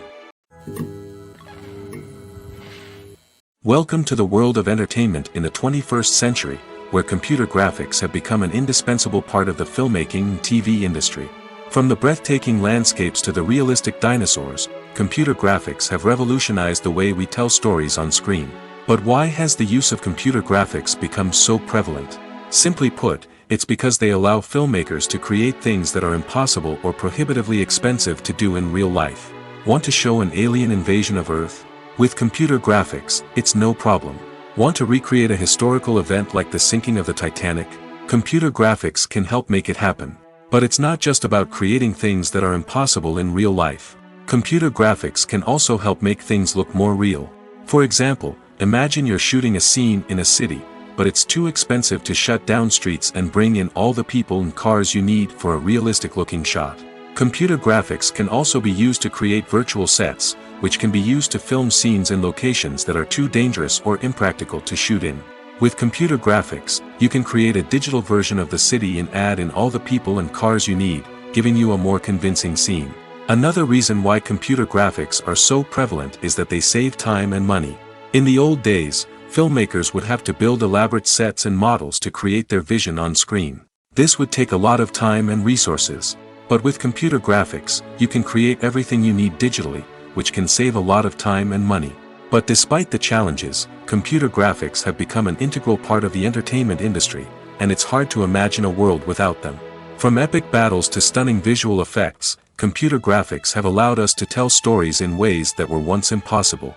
Welcome to the world of entertainment in the 21st century, where computer graphics have become an indispensable part of the filmmaking and TV industry. From the breathtaking landscapes to the realistic dinosaurs, computer graphics have revolutionized the way we tell stories on screen. But why has the use of computer graphics become so prevalent? Simply put, it's because they allow filmmakers to create things that are impossible or prohibitively expensive to do in real life. Want to show an alien invasion of Earth? With computer graphics, it's no problem. Want to recreate a historical event like the sinking of the Titanic? Computer graphics can help make it happen. But it's not just about creating things that are impossible in real life. Computer graphics can also help make things look more real. For example, imagine you're shooting a scene in a city, but it's too expensive to shut down streets and bring in all the people and cars you need for a realistic-looking shot. Computer graphics can also be used to create virtual sets, which can be used to film scenes in locations that are too dangerous or impractical to shoot in. With computer graphics, you can create a digital version of the city and add in all the people and cars you need, giving you a more convincing scene. Another reason why computer graphics are so prevalent is that they save time and money. In the old days, filmmakers would have to build elaborate sets and models to create their vision on screen. This would take a lot of time and resources. But with computer graphics, you can create everything you need digitally, which can save a lot of time and money. But despite the challenges, computer graphics have become an integral part of the entertainment industry, and it's hard to imagine a world without them. From epic battles to stunning visual effects, computer graphics have allowed us to tell stories in ways that were once impossible.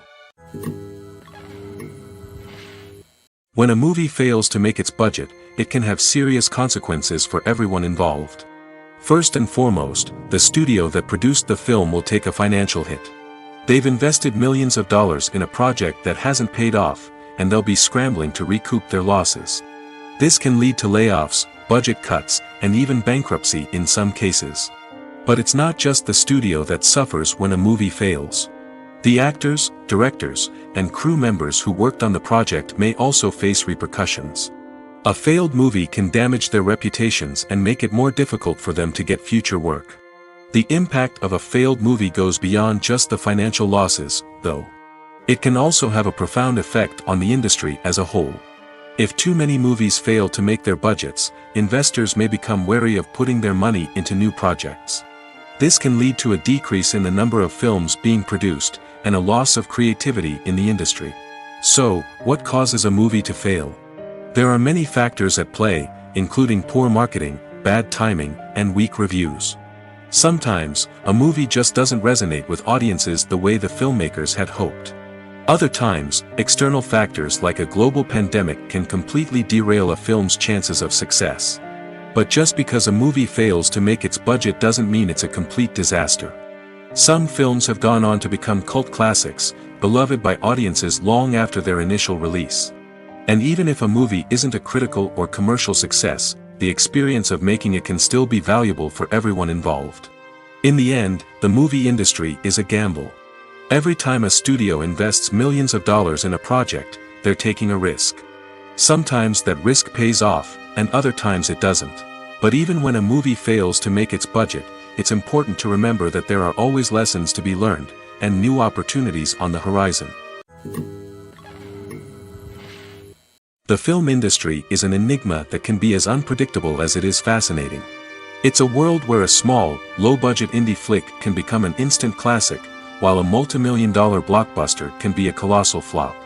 When a movie fails to make its budget, it can have serious consequences for everyone involved. First and foremost, the studio that produced the film will take a financial hit. They've invested millions of dollars in a project that hasn't paid off, and they'll be scrambling to recoup their losses. This can lead to layoffs, budget cuts, and even bankruptcy in some cases. But it's not just the studio that suffers when a movie fails. The actors, directors, and crew members who worked on the project may also face repercussions. A failed movie can damage their reputations and make it more difficult for them to get future work. The impact of a failed movie goes beyond just the financial losses, though. It can also have a profound effect on the industry as a whole. If too many movies fail to make their budgets, investors may become wary of putting their money into new projects. This can lead to a decrease in the number of films being produced, and a loss of creativity in the industry. So, what causes a movie to fail? There are many factors at play, including poor marketing, bad timing, and weak reviews. Sometimes, a movie just doesn't resonate with audiences the way the filmmakers had hoped. Other times, external factors like a global pandemic can completely derail a film's chances of success. But just because a movie fails to make its budget doesn't mean it's a complete disaster. Some films have gone on to become cult classics, beloved by audiences long after their initial release. And even if a movie isn't a critical or commercial success, the experience of making it can still be valuable for everyone involved. In the end, the movie industry is a gamble. Every time a studio invests millions of dollars in a project, they're taking a risk. Sometimes that risk pays off, and other times it doesn't. But even when a movie fails to make its budget, it's important to remember that there are always lessons to be learned, and new opportunities on the horizon. The film industry is an enigma that can be as unpredictable as it is fascinating. It's a world where a small, low-budget indie flick can become an instant classic, while a multi-million-dollar blockbuster can be a colossal flop.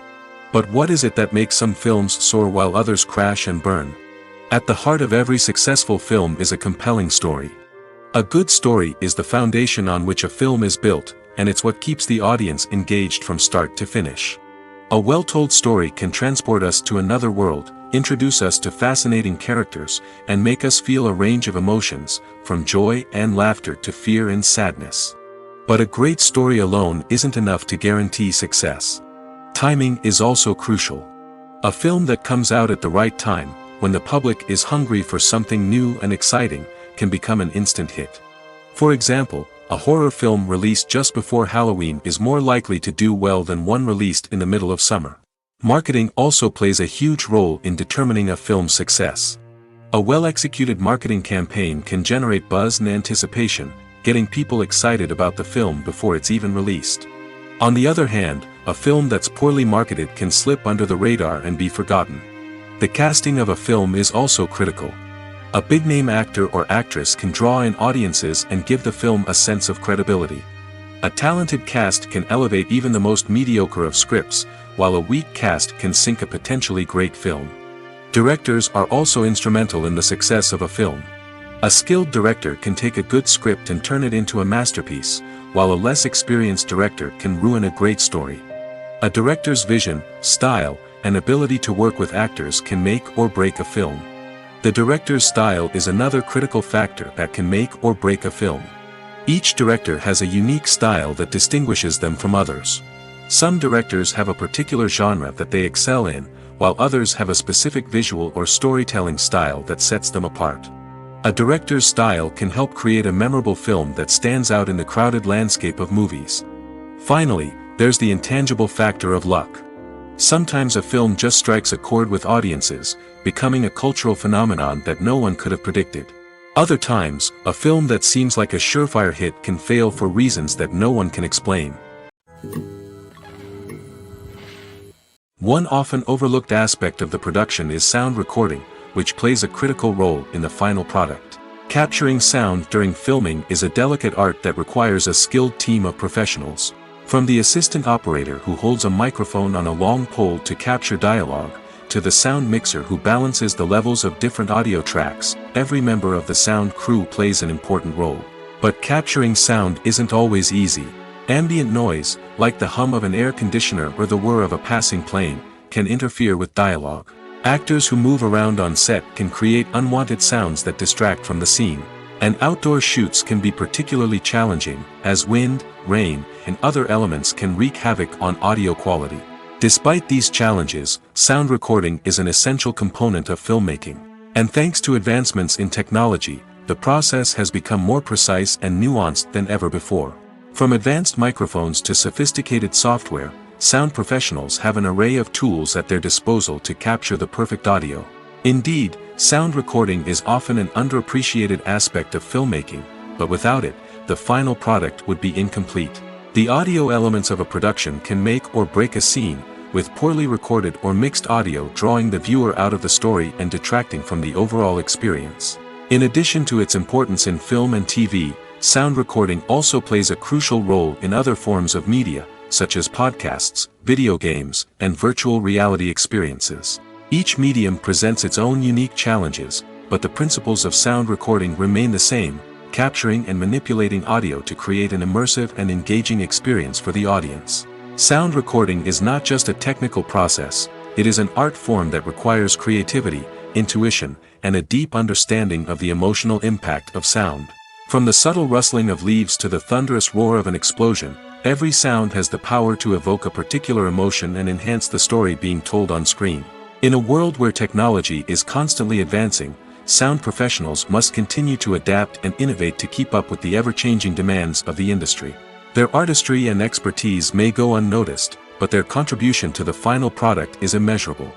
But what is it that makes some films soar while others crash and burn? At the heart of every successful film is a compelling story. A good story is the foundation on which a film is built, and it's what keeps the audience engaged from start to finish. A well-told story can transport us to another world, introduce us to fascinating characters, and make us feel a range of emotions, from joy and laughter to fear and sadness. But a great story alone isn't enough to guarantee success. Timing is also crucial. A film that comes out at the right time, when the public is hungry for something new and exciting, can become an instant hit. For example, a horror film released just before Halloween is more likely to do well than one released in the middle of summer. Marketing also plays a huge role in determining a film's success. A well-executed marketing campaign can generate buzz and anticipation, getting people excited about the film before it's even released. On the other hand, a film that's poorly marketed can slip under the radar and be forgotten. The casting of a film is also critical. A big-name actor or actress can draw in audiences and give the film a sense of credibility. A talented cast can elevate even the most mediocre of scripts, while a weak cast can sink a potentially great film. Directors are also instrumental in the success of a film. A skilled director can take a good script and turn it into a masterpiece, while a less experienced director can ruin a great story. A director's vision, style, and ability to work with actors can make or break a film. The director's style is another critical factor that can make or break a film. Each director has a unique style that distinguishes them from others. Some directors have a particular genre that they excel in, while others have a specific visual or storytelling style that sets them apart. A director's style can help create a memorable film that stands out in the crowded landscape of movies. Finally, there's the intangible factor of luck. Sometimes a film just strikes a chord with audiences, becoming a cultural phenomenon that no one could have predicted. Other times, a film that seems like a surefire hit can fail for reasons that no one can explain. One often overlooked aspect of the production is sound recording, which plays a critical role in the final product. Capturing sound during filming is a delicate art that requires a skilled team of professionals. From the assistant operator who holds a microphone on a long pole to capture dialogue, to the sound mixer who balances the levels of different audio tracks, every member of the sound crew plays an important role. But capturing sound isn't always easy. Ambient noise, like the hum of an air conditioner or the whir of a passing plane, can interfere with dialogue. Actors who move around on set can create unwanted sounds that distract from the scene. And outdoor shoots can be particularly challenging, as wind, rain, and other elements can wreak havoc on audio quality. Despite these challenges, sound recording is an essential component of filmmaking. And thanks to advancements in technology, the process has become more precise and nuanced than ever before. From advanced microphones to sophisticated software, sound professionals have an array of tools at their disposal to capture the perfect audio. Indeed, sound recording is often an underappreciated aspect of filmmaking, but without it, the final product would be incomplete. The audio elements of a production can make or break a scene, with poorly recorded or mixed audio drawing the viewer out of the story and detracting from the overall experience. In addition to its importance in film and TV, sound recording also plays a crucial role in other forms of media, such as podcasts, video games, and virtual reality experiences. Each medium presents its own unique challenges, but the principles of sound recording remain the same, capturing and manipulating audio to create an immersive and engaging experience for the audience. Sound recording is not just a technical process, it is an art form that requires creativity, intuition, and a deep understanding of the emotional impact of sound. From the subtle rustling of leaves to the thunderous roar of an explosion, every sound has the power to evoke a particular emotion and enhance the story being told on screen. In a world where technology is constantly advancing, sound professionals must continue to adapt and innovate to keep up with the ever-changing demands of the industry. Their artistry and expertise may go unnoticed, but their contribution to the final product is immeasurable.